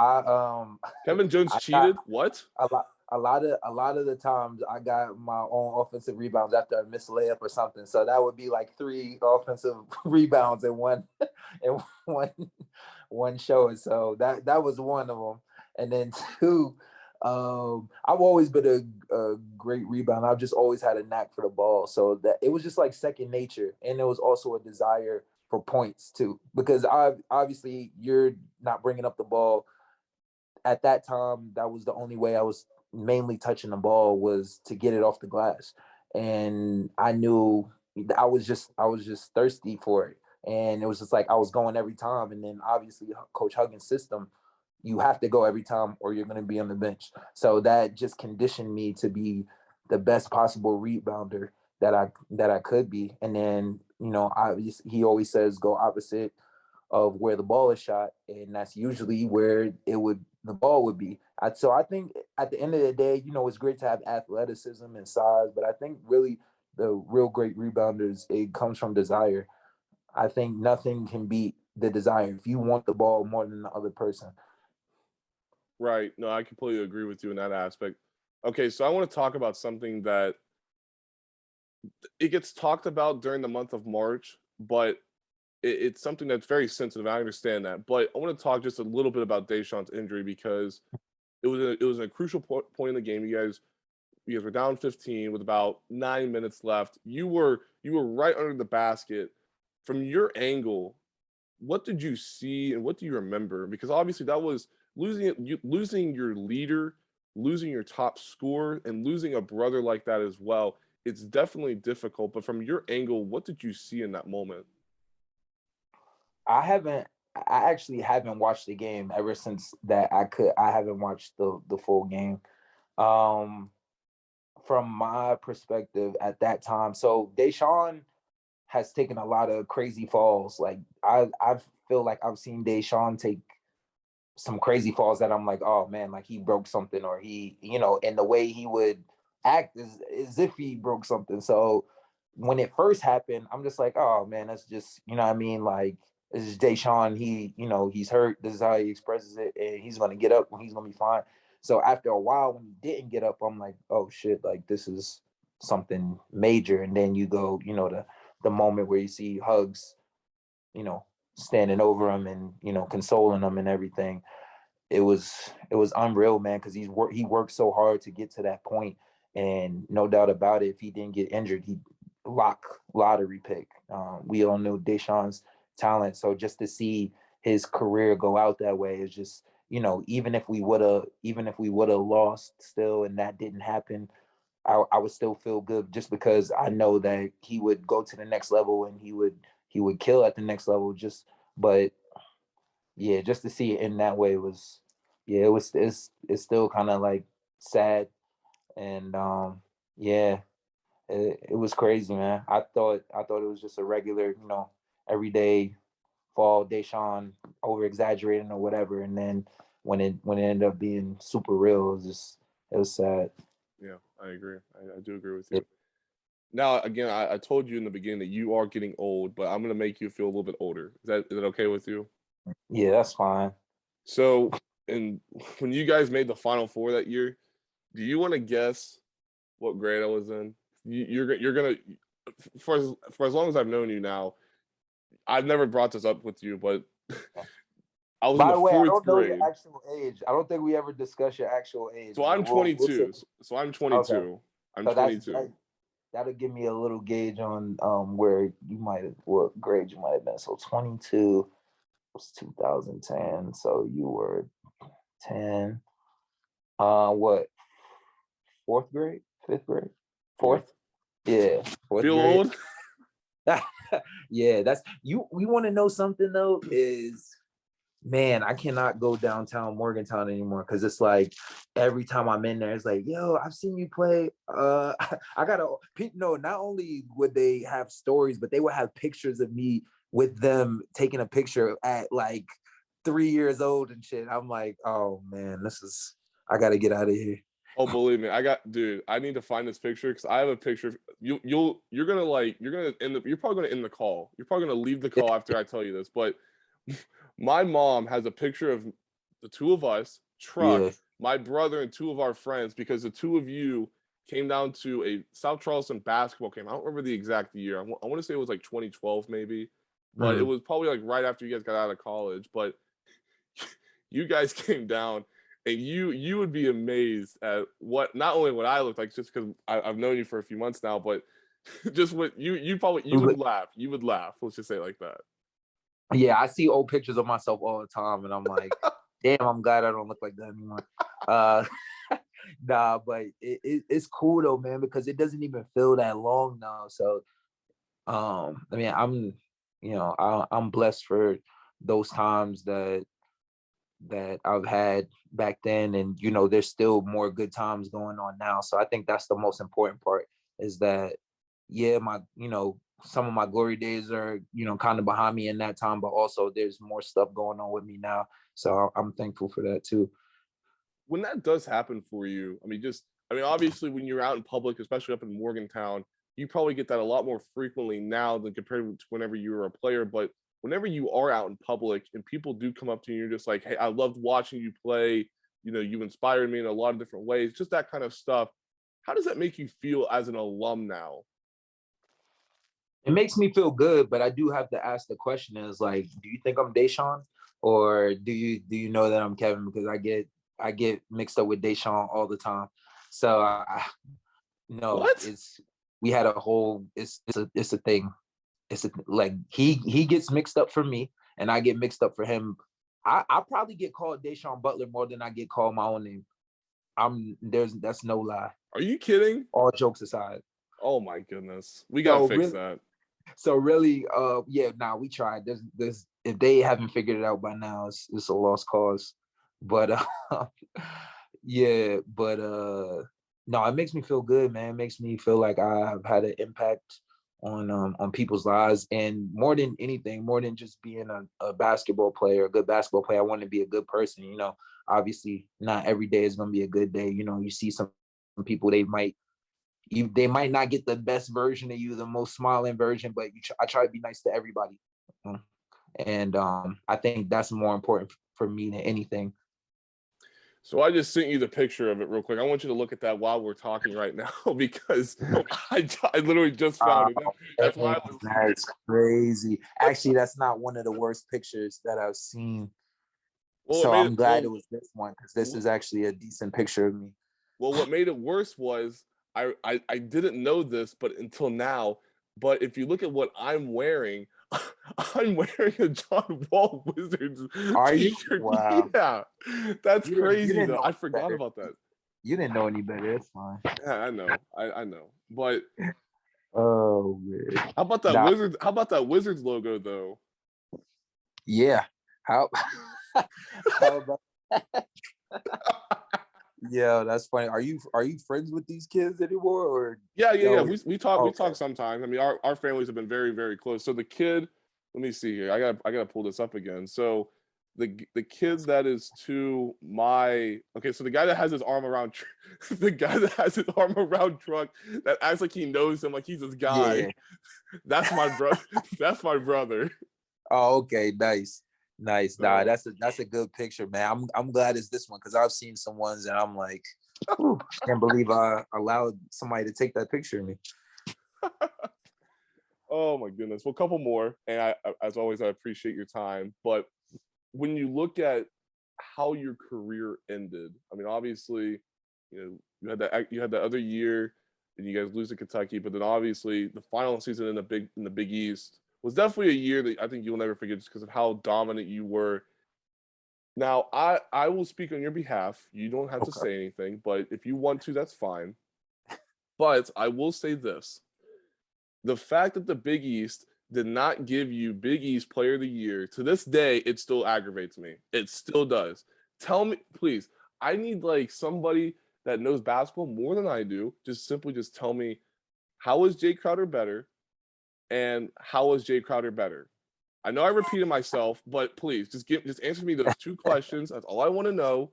Kevin Jones I got cheated? What? a lot of the times I got my own offensive rebounds after a missed layup or something. So that would be like 3 offensive rebounds in one in one one show. And so that was one of them. And then two, I've always been a great rebounder. I've just always had a knack for the ball. So that it was just like second nature. And it was also a desire for points too, because obviously you're not bringing up the ball at that time. That was the only way I was mainly touching the ball was to get it off the glass, and I knew I was just thirsty for it, and it was just like I was going every time. And then obviously Coach Huggins' system, you have to go every time or you're going to be on the bench. So that just conditioned me to be the best possible rebounder that I could be. And then he always says go opposite of where the ball is shot, and that's usually where the ball would be. So I think at the end of the day, it's great to have athleticism and size, but I think really the real great rebounders, it comes from desire. I think nothing can beat the desire if you want the ball more than the other person. Right. No, I completely agree with you in that aspect. Okay, so I want to talk about something that it gets talked about during the month of March, but it's something that's very sensitive. I understand that, but I want to talk just a little bit about Da'Sean's injury because it was a crucial point in the game. You guys were down 15 with about 9 minutes left. You were right under the basket. From your angle, what did you see and what do you remember? Because obviously that was losing your leader, losing your top scorer, and losing a brother like that as well. It's definitely difficult. But from your angle, what did you see in that moment? I haven't. I actually haven't watched the game ever since that. I haven't watched the full game. Um, from my perspective at that time. So Da'Sean has taken a lot of crazy falls. Like I feel like I've seen Da'Sean take some crazy falls that I'm like, oh man, like he broke something, or he, and the way he would act is as if he broke something. So when it first happened, I'm just like, oh man, that's just, what I mean? Like, this is Da'Sean. He, he's hurt. This is how he expresses it, and he's gonna get up and he's gonna be fine. So after a while, when he didn't get up, I'm like, oh shit, like this is something major. And then you go, the moment where you see Hugs, you know, standing over him and, consoling him and everything. It was unreal, man, because he worked so hard to get to that point. And no doubt about it, if he didn't get injured, he'd lottery pick. We all knew Da'Sean's talent. So just to see his career go out that way is just, even if we would have lost still and that didn't happen, I would still feel good, just because I know that he would go to the next level and he would kill at the next level. But yeah, just to see it in that way was, yeah, it's still kind of like sad. And yeah, it was crazy, man. I thought it was just a regular, everyday fall, Da'Sean over exaggerating or whatever. And then when it ended up being super real, it was sad. Yeah, I agree. I do agree with you. Now, again, I told you in the beginning that you are getting old, but I'm gonna make you feel a little bit older. Is that okay with you? Yeah, that's fine. So, and when you guys made the Final Four that year, do you want to guess what grade I was in? You're gonna for as long as I've known you now, I've never brought this up with you, but I was in By the the way, I fourth don't know your grade. actual age. I don't think we ever discussed your actual age, So but I'm we'll see. 22. So I'm Okay, 22. I'm so 22. that'll give me a little gauge on where you might have, what grade you might have been. So 22 was 2010. So you were 10. What, fourth grade, fifth grade, fourth? Fourth. Yeah, fourth Feel grade. old? Yeah, that's you. We want to know something though. Is, man, I cannot go downtown Morgantown anymore, because it's like every time I'm in there, it's like, yo, I've seen you play. I gotta, no, not only would they have stories, but they would have pictures of me with them taking a picture at like 3 years old and shit. I'm like, oh man, I gotta get out of here. Oh, believe me, dude. I need to find this picture because I have a picture. You're gonna end you're probably gonna end the call. You're probably gonna leave the call after I tell you this. But my mom has a picture of the two of us, truck, Yeah. my brother, and two of our friends, because the two of you came down to a South Charleston basketball game. I don't remember the exact year. I want to say it was like 2012 maybe, but it Mm. was probably like right after you guys got out of college. But you guys came down, and you would be amazed at what, not only what I look like, just because I've known you for a few months now, but just what you would laugh. You would laugh. Let's just say it like that. Yeah, I see old pictures of myself all the time, and I'm like, damn, I'm glad I don't look like that anymore. Uh, nah, but it's cool though, man, because it doesn't even feel that long now. So, I mean, I'm blessed for those times that I've had back then, and there's still more good times going on now. So I think that's the most important part, is that, yeah, some of my glory days are, kind of behind me in that time, but also there's more stuff going on with me now. So I'm thankful for that too. When that does happen for you, obviously when you're out in public, especially up in Morgantown, you probably get that a lot more frequently now than compared to whenever you were a player. But whenever you are out in public and people do come up to you, you're just like, hey, I loved watching you play. You inspired me in a lot of different ways, just that kind of stuff. How does that make you feel as an alum now? It makes me feel good, but I do have to ask the question, is like, do you think I'm Da'Sean, or do you know that I'm Kevin? Because I get mixed up with Da'Sean all the time. So no, What? we had a whole, it's a thing. Like he gets mixed up for me, and I get mixed up for him. I probably get called Da'Sean Butler more than I get called my own name. That's no lie. Are you kidding? All jokes aside. Oh my goodness. We gotta So fix really, that. yeah, we tried. There's if they haven't figured it out by now, it's a lost cause. But yeah, but No, it makes me feel good, man. It makes me feel like I've had an impact on people's lives, and more than anything, more than just being a basketball player, a good basketball player, I want to be a good person. Obviously, not every day is going to be a good day. You see some people, they might not get the best version of you, the most smiling version, but I try to be nice to everybody. And I think that's more important for me than anything. So I just sent you the picture of it real quick. I want you to look at that while we're talking right now because I literally just found it. That's why I was. That's crazy. Actually, that's not one of the worst pictures that I've seen. Well, So I'm glad it was this one, because this is actually a decent picture of me. Well, what made it worse was I didn't know this, but until now. But if you look at what I'm wearing, I'm wearing a John Wall Wizards Are you? t-shirt. Wow. Yeah, that's You crazy didn't though. know I any forgot better. about that. You didn't know any better. It's fine. Yeah, I know. I know. But Oh man. how about that Nah, Wizards? How about that Wizards logo though? yeah. How about that? Yeah, that's funny. Are you friends with these kids anymore, or Yeah. yo? We talk sometimes. I mean, our families have been very, very close. So the kid, let me see here. I gotta pull this up again. So the kid that is to my so the guy that has his arm around the guy that has his arm around Truck that acts like he knows him, like he's his guy. Yeah. That's my brother. That's my brother. Oh, okay, nice. Nah, So, that's a good picture, man. I'm glad it's this one, because I've seen some ones and I'm like, whew, can't believe I allowed somebody to take that picture of me. oh my goodness. Well, a couple more, and as always, I appreciate your time. But when you look at how your career ended, I mean, obviously, you had that other year, and you guys lose to Kentucky, but then obviously the final season in the Big East was definitely a year that I think you'll never forget just because of how dominant you were. Now, I will speak on your behalf. You don't have to say anything, but if you want to, that's fine. But I will say this. The fact that the Big East did not give you Big East Player of the Year, to this day, it still aggravates me. It still does. Tell me, please. I need like somebody that knows basketball more than I do. Just tell me, how is Jay Crowder better, and how is Jay Crowder better? I know I repeated myself, but please just answer me those two questions. That's all I want to know.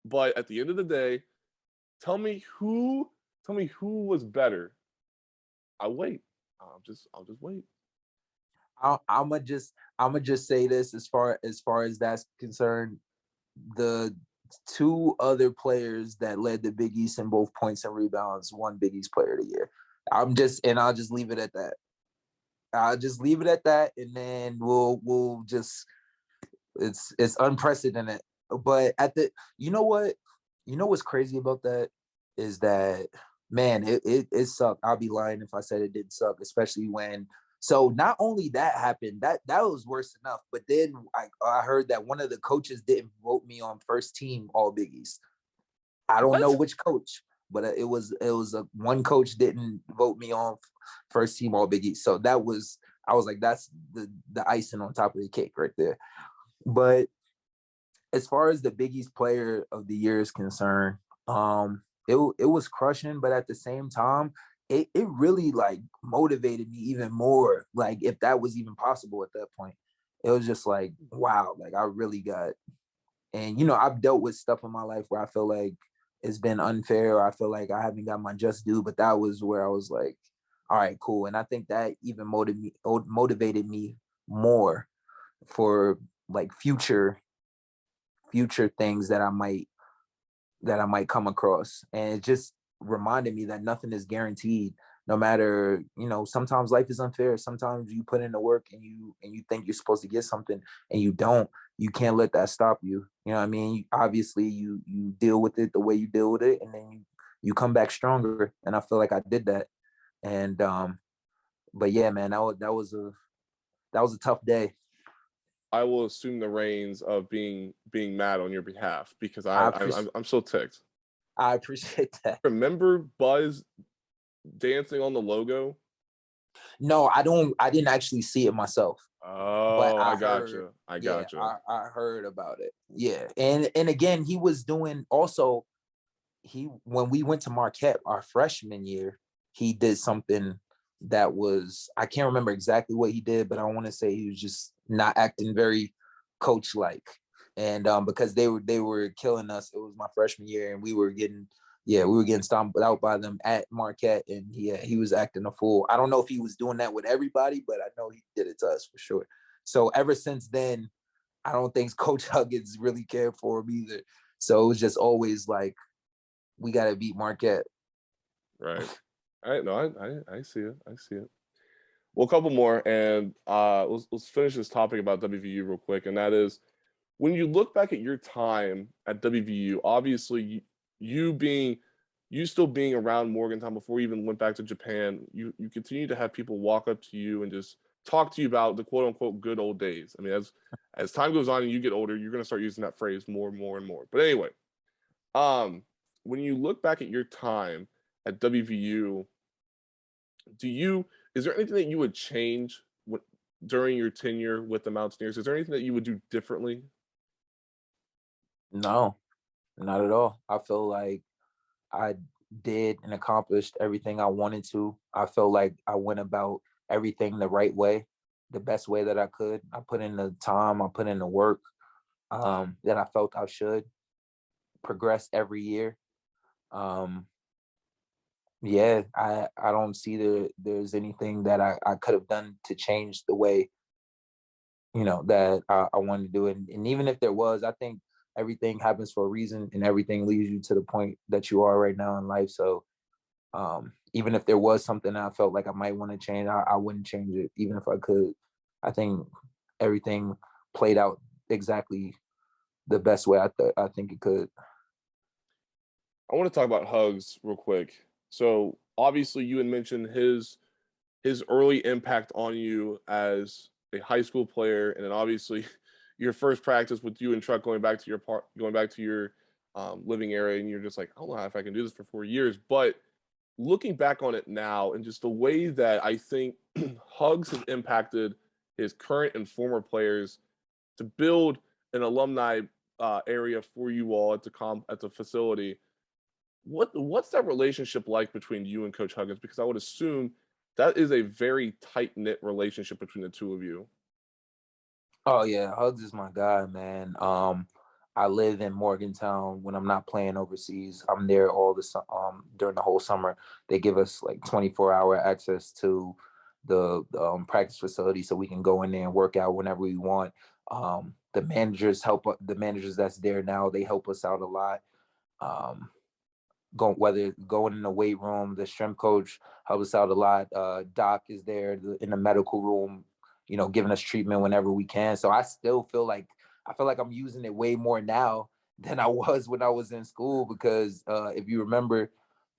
But at the end of the day, tell me who was better. I'll wait. I'll just wait. I'm gonna just say this, as far as that's concerned, the two other players that led the Big East in both points and rebounds won Big East Player of the Year. I'll just leave it at that. I'll just leave it at that, and then we'll just it's unprecedented. But what's crazy about that is that, man, it sucked. I'll be lying if I said it didn't suck, especially when. So not only that happened, that was worse enough, but then I heard that one of the coaches didn't vote me on first team All Big East. I don't know What? which coach, but it was one coach didn't vote me on first team All Big East. So I was like, that's the icing on top of the cake right there. But as far as the Big East Player of the Year is concerned, it was crushing, but at the same time, it really like motivated me even more. Like, if that was even possible at that point, it was just like, wow, like I really got. And I've dealt with stuff in my life where I feel like it's been unfair, or I feel like I haven't got my just due, but that was where I was like, all right, cool. And I think that even motivated me more for like future things that I might come across. And it just reminded me that nothing is guaranteed. No matter, sometimes life is unfair. Sometimes you put in the work and you think you're supposed to get something and you don't. You can't let that stop you. You know what I mean? Obviously, you deal with it the way you deal with it, and then you come back stronger. And I feel like I did that. And but yeah, man, that was a tough day. I will assume the reins of being mad on your behalf because I I'm so ticked. appreciate that. Remember Buzz dancing on the logo? No, I didn't actually see it myself. But Oh, I gotcha. I heard about it. Yeah. And again, he was doing also, when we went to Marquette our freshman year, he did something that was, I can't remember exactly what he did, but I want to say he was just not acting very coach like. And because they were killing us. It was my freshman year, and we were getting stomped out by them at Marquette, and he was acting a fool. I don't know if he was doing that with everybody, but I know he did it to us for sure. So ever since then, I don't think Coach Huggins really cared for him either. So it was just always like, we got to beat Marquette. Right. All right. No, I see it. I see it. Well, a couple more, and let's finish this topic about WVU real quick, and that is, when you look back at your time at WVU, obviously you still being around Morgantown before you even went back to Japan, you continue to have people walk up to you and just talk to you about the quote unquote good old days. I mean, as time goes on and you get older, you're gonna start using that phrase more and more and more. But anyway, when you look back at your time at WVU, is there anything that you would change during your tenure with the Mountaineers? Is there anything that you would do differently? No, not at all. I feel like I did and accomplished everything I wanted to. I feel like I went about everything the right way, the best way that I could. I put in the time, I put in the work that I felt I should progress every year. Um, yeah, I don't see there's anything that I could have done to change the way, that I wanted to do it. And even if there was, I think everything happens for a reason, and everything leads you to the point that you are right now in life. So even if there was something that I felt like I might want to change, I wouldn't change it, even if I could. I think everything played out exactly the best way I think it could. I want to talk about Hugs real quick. So obviously, you had mentioned his early impact on you as a high school player, and then obviously your first practice with you and Truck going back to your living area, and you're just like, I don't know if I can do this for 4 years. But looking back on it now, and just the way that I think Hugs has impacted his current and former players to build an alumni area for you all at the facility. What's that relationship like between you and Coach Huggins? Because I would assume that is a very tight knit relationship between the two of you. Oh yeah, Hugs is my guy, man. I live in Morgantown when I'm not playing overseas. I'm there during the whole summer. They give us like 24-hour access to the practice facility, so we can go in there and work out whenever we want. The managers that's there now, they help us out a lot. Um, whether going in the weight room, the strength coach helps us out a lot. Doc is there in the medical room, giving us treatment whenever we can. So I feel like I'm using it way more now than I was when I was in school, because if you remember,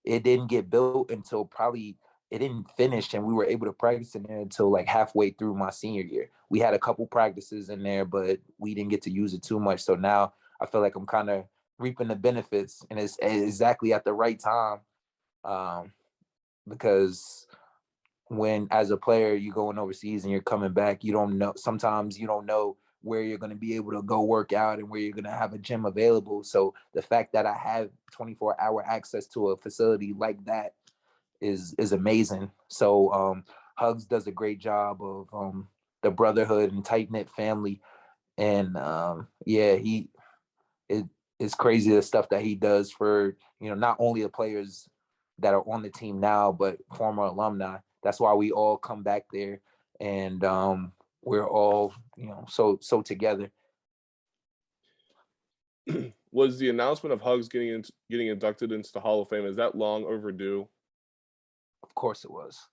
it didn't get built until probably it didn't finish, and we were able to practice in there until like halfway through my senior year. We had a couple practices in there, but we didn't get to use it too much. So now I feel like I'm kind of reaping the benefits, and it's exactly at the right time, um, because when as a player you're going overseas and you're coming back, sometimes you don't know where you're going to be able to go work out and where you're going to have a gym available. So the fact that I have 24-hour access to a facility like that is amazing. So Hugs does a great job of the brotherhood and tight knit family, and it it's crazy the stuff that he does for not only the players that are on the team now, but former alumni. That's why we all come back there, and we're all so together. Was the announcement of Hugs getting inducted into the Hall of Fame, is that long overdue? Of course it was.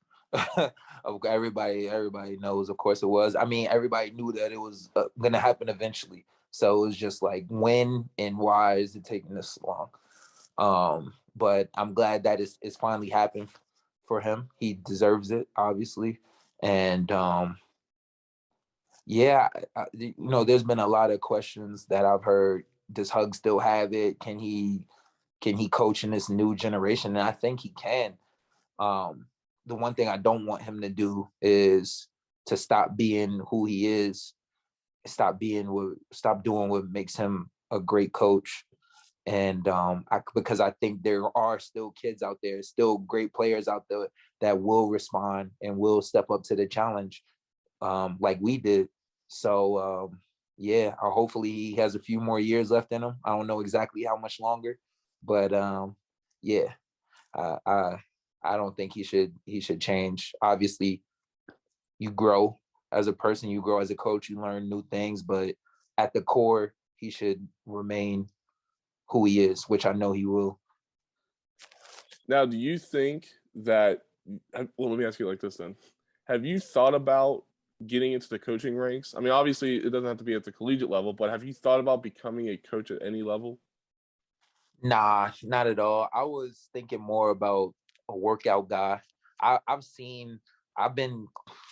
Everybody knows. Of course it was. I mean, everybody knew that it was going to happen eventually. So it was just like, when and why is it taking this long? But I'm glad that it's finally happened for him. He deserves it, obviously. And there's been a lot of questions that I've heard. Does Hug still have it? Can he coach in this new generation? And I think he can. The one thing I don't want him to do is to stop being who he is, stop doing what makes him a great coach. And because I think there are still kids out there, still great players out there that will respond and will step up to the challenge, like we did. So yeah, hopefully he has a few more years left in him. I don't know exactly how much longer, but yeah, I, I I don't think he should change. Obviously, you grow as a person, you grow as a coach, you learn new things, but at the core, he should remain who he is, which I know he will. Now, do you think that? Well, let me ask you like this then: have you thought about getting into the coaching ranks? I mean, obviously, it doesn't have to be at the collegiate level, but have you thought about becoming a coach at any level? Nah, not at all. I was thinking more about a workout guy. I've been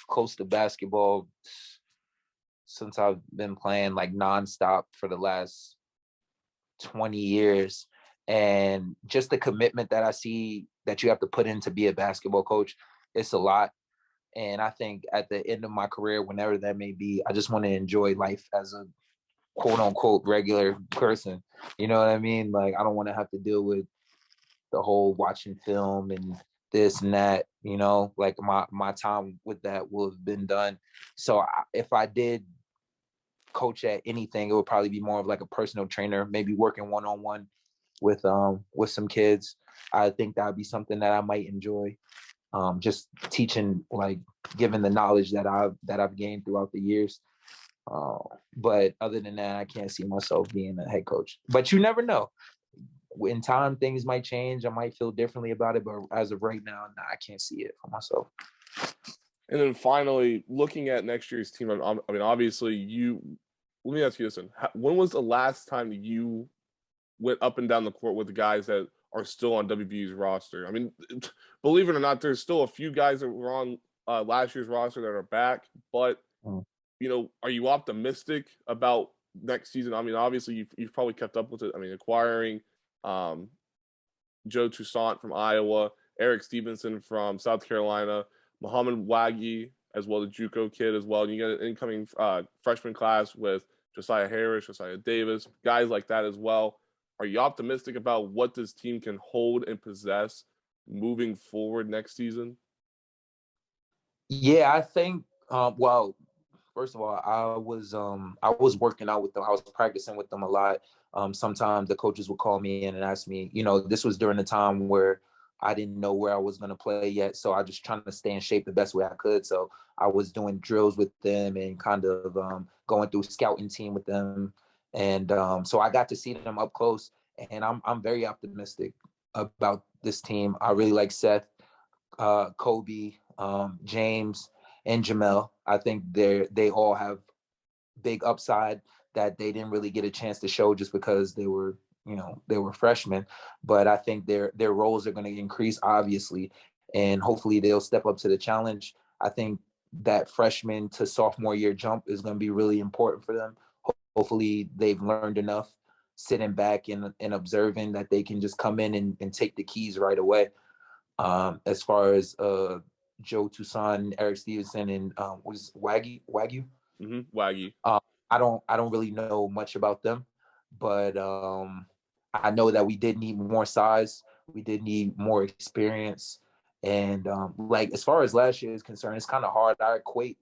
close to basketball since I've been playing like nonstop for the last 20 years. And just the commitment that I see that you have to put in to be a basketball coach, it's a lot. And I think at the end of my career, whenever that may be, I just want to enjoy life as a quote unquote regular person. You know what I mean? Like, I don't want to have to deal with the whole watching film and this and that, like my time with that will have been done. So if I did coach at anything, it would probably be more of like a personal trainer, maybe working one-on-one with some kids. I think that would be something that I might enjoy. Just teaching, like giving the knowledge that I've gained throughout the years. But other than that, I can't see myself being a head coach. But you never know. In time, things might change. I might feel differently about it. But as of right now, nah, I can't see it for myself. And then finally, looking at next year's team, I mean, obviously, let me ask you this: when was the last time you went up and down the court with the guys that are still on WVU's roster? I mean, believe it or not, there's still a few guys that were on last year's roster that are back. But are you optimistic about next season? I mean, obviously, you've probably kept up with it. I mean, acquiring Joe Toussaint from Iowa, Eric Stevenson from South Carolina, Muhammad Waggy, as well as JUCO kid as well. And you get an incoming freshman class with Josiah Harris, Josiah Davis, guys like that as well. Are you optimistic about what this team can hold and possess moving forward next season? Yeah, I think. Well, first of all, I was working out with them. I was practicing with them a lot. Sometimes the coaches would call me in and ask me. This was during the time where I didn't know where I was going to play yet, so I just trying to stay in shape the best way I could. So I was doing drills with them and kind of going through scouting team with them, and so I got to see them up close. And I'm very optimistic about this team. I really like Seth, Kobe, James, and Jamel. I think they all have big upside that they didn't really get a chance to show just because they were freshmen. But I think their roles are going to increase, obviously, and hopefully they'll step up to the challenge. I think that freshman to sophomore year jump is going to be really important for them. Hopefully they've learned enough sitting back and observing that they can just come in and take the keys right away. As far as Joe Toussaint, Eric Stevenson, and was Wagyu. Waggy. I don't really know much about them, but I know that we did need more size. We did need more experience, and like as far as last year is concerned, it's kind of hard. I equate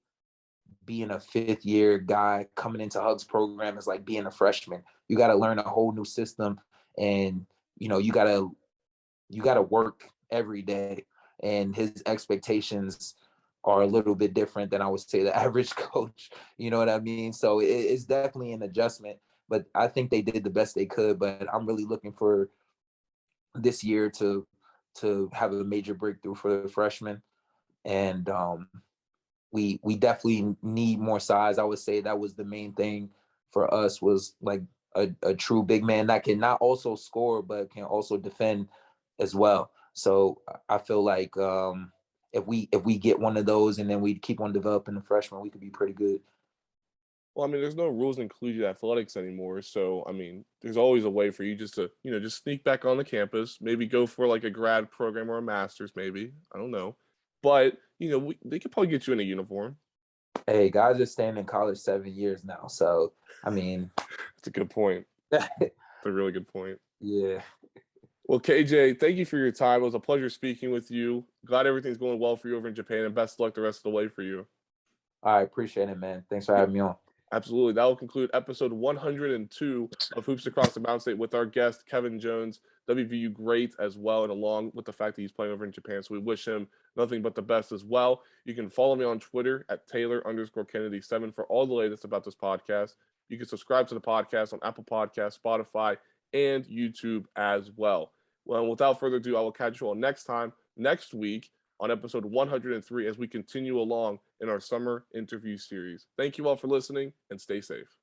being a fifth year guy coming into Hug's program as like being a freshman. You got to learn a whole new system, and you got to work every day, and his expectations are a little bit different than I would say the average coach. You know what I mean? So it's definitely an adjustment, but I think they did the best they could. But I'm really looking for this year to have a major breakthrough for the freshmen, and we definitely need more size. I would say that was the main thing for us, was like a true big man that can not also score but can also defend as well. So I feel like if we get one of those and then we keep on developing the freshman, we could be pretty good. Well, I mean, there's no rules in collegiate athletics anymore, so I mean, there's always a way for you just to, just sneak back on the campus, maybe go for like a grad program or a master's, maybe. I don't know, but they could probably get you in a uniform. Hey, guys are staying in college 7 years now, so I mean, That's a good point. That's a really good point. Yeah. Well, KJ, thank you for your time. It was a pleasure speaking with you. Glad everything's going well for you over in Japan, and best of luck the rest of the way for you. I appreciate it, man. Thanks for having me on. Absolutely. That will conclude episode 102 of Hoops Across the Mountain State with our guest, Kevin Jones, WVU great as well, and along with the fact that he's playing over in Japan. So we wish him nothing but the best as well. You can follow me on Twitter at Taylor_Kennedy7 for all the latest about this podcast. You can subscribe to the podcast on Apple Podcasts, Spotify, and YouTube as well. Well, without further ado, I will catch you all next week on episode 103 as we continue along in our summer interview series. Thank you all for listening and stay safe.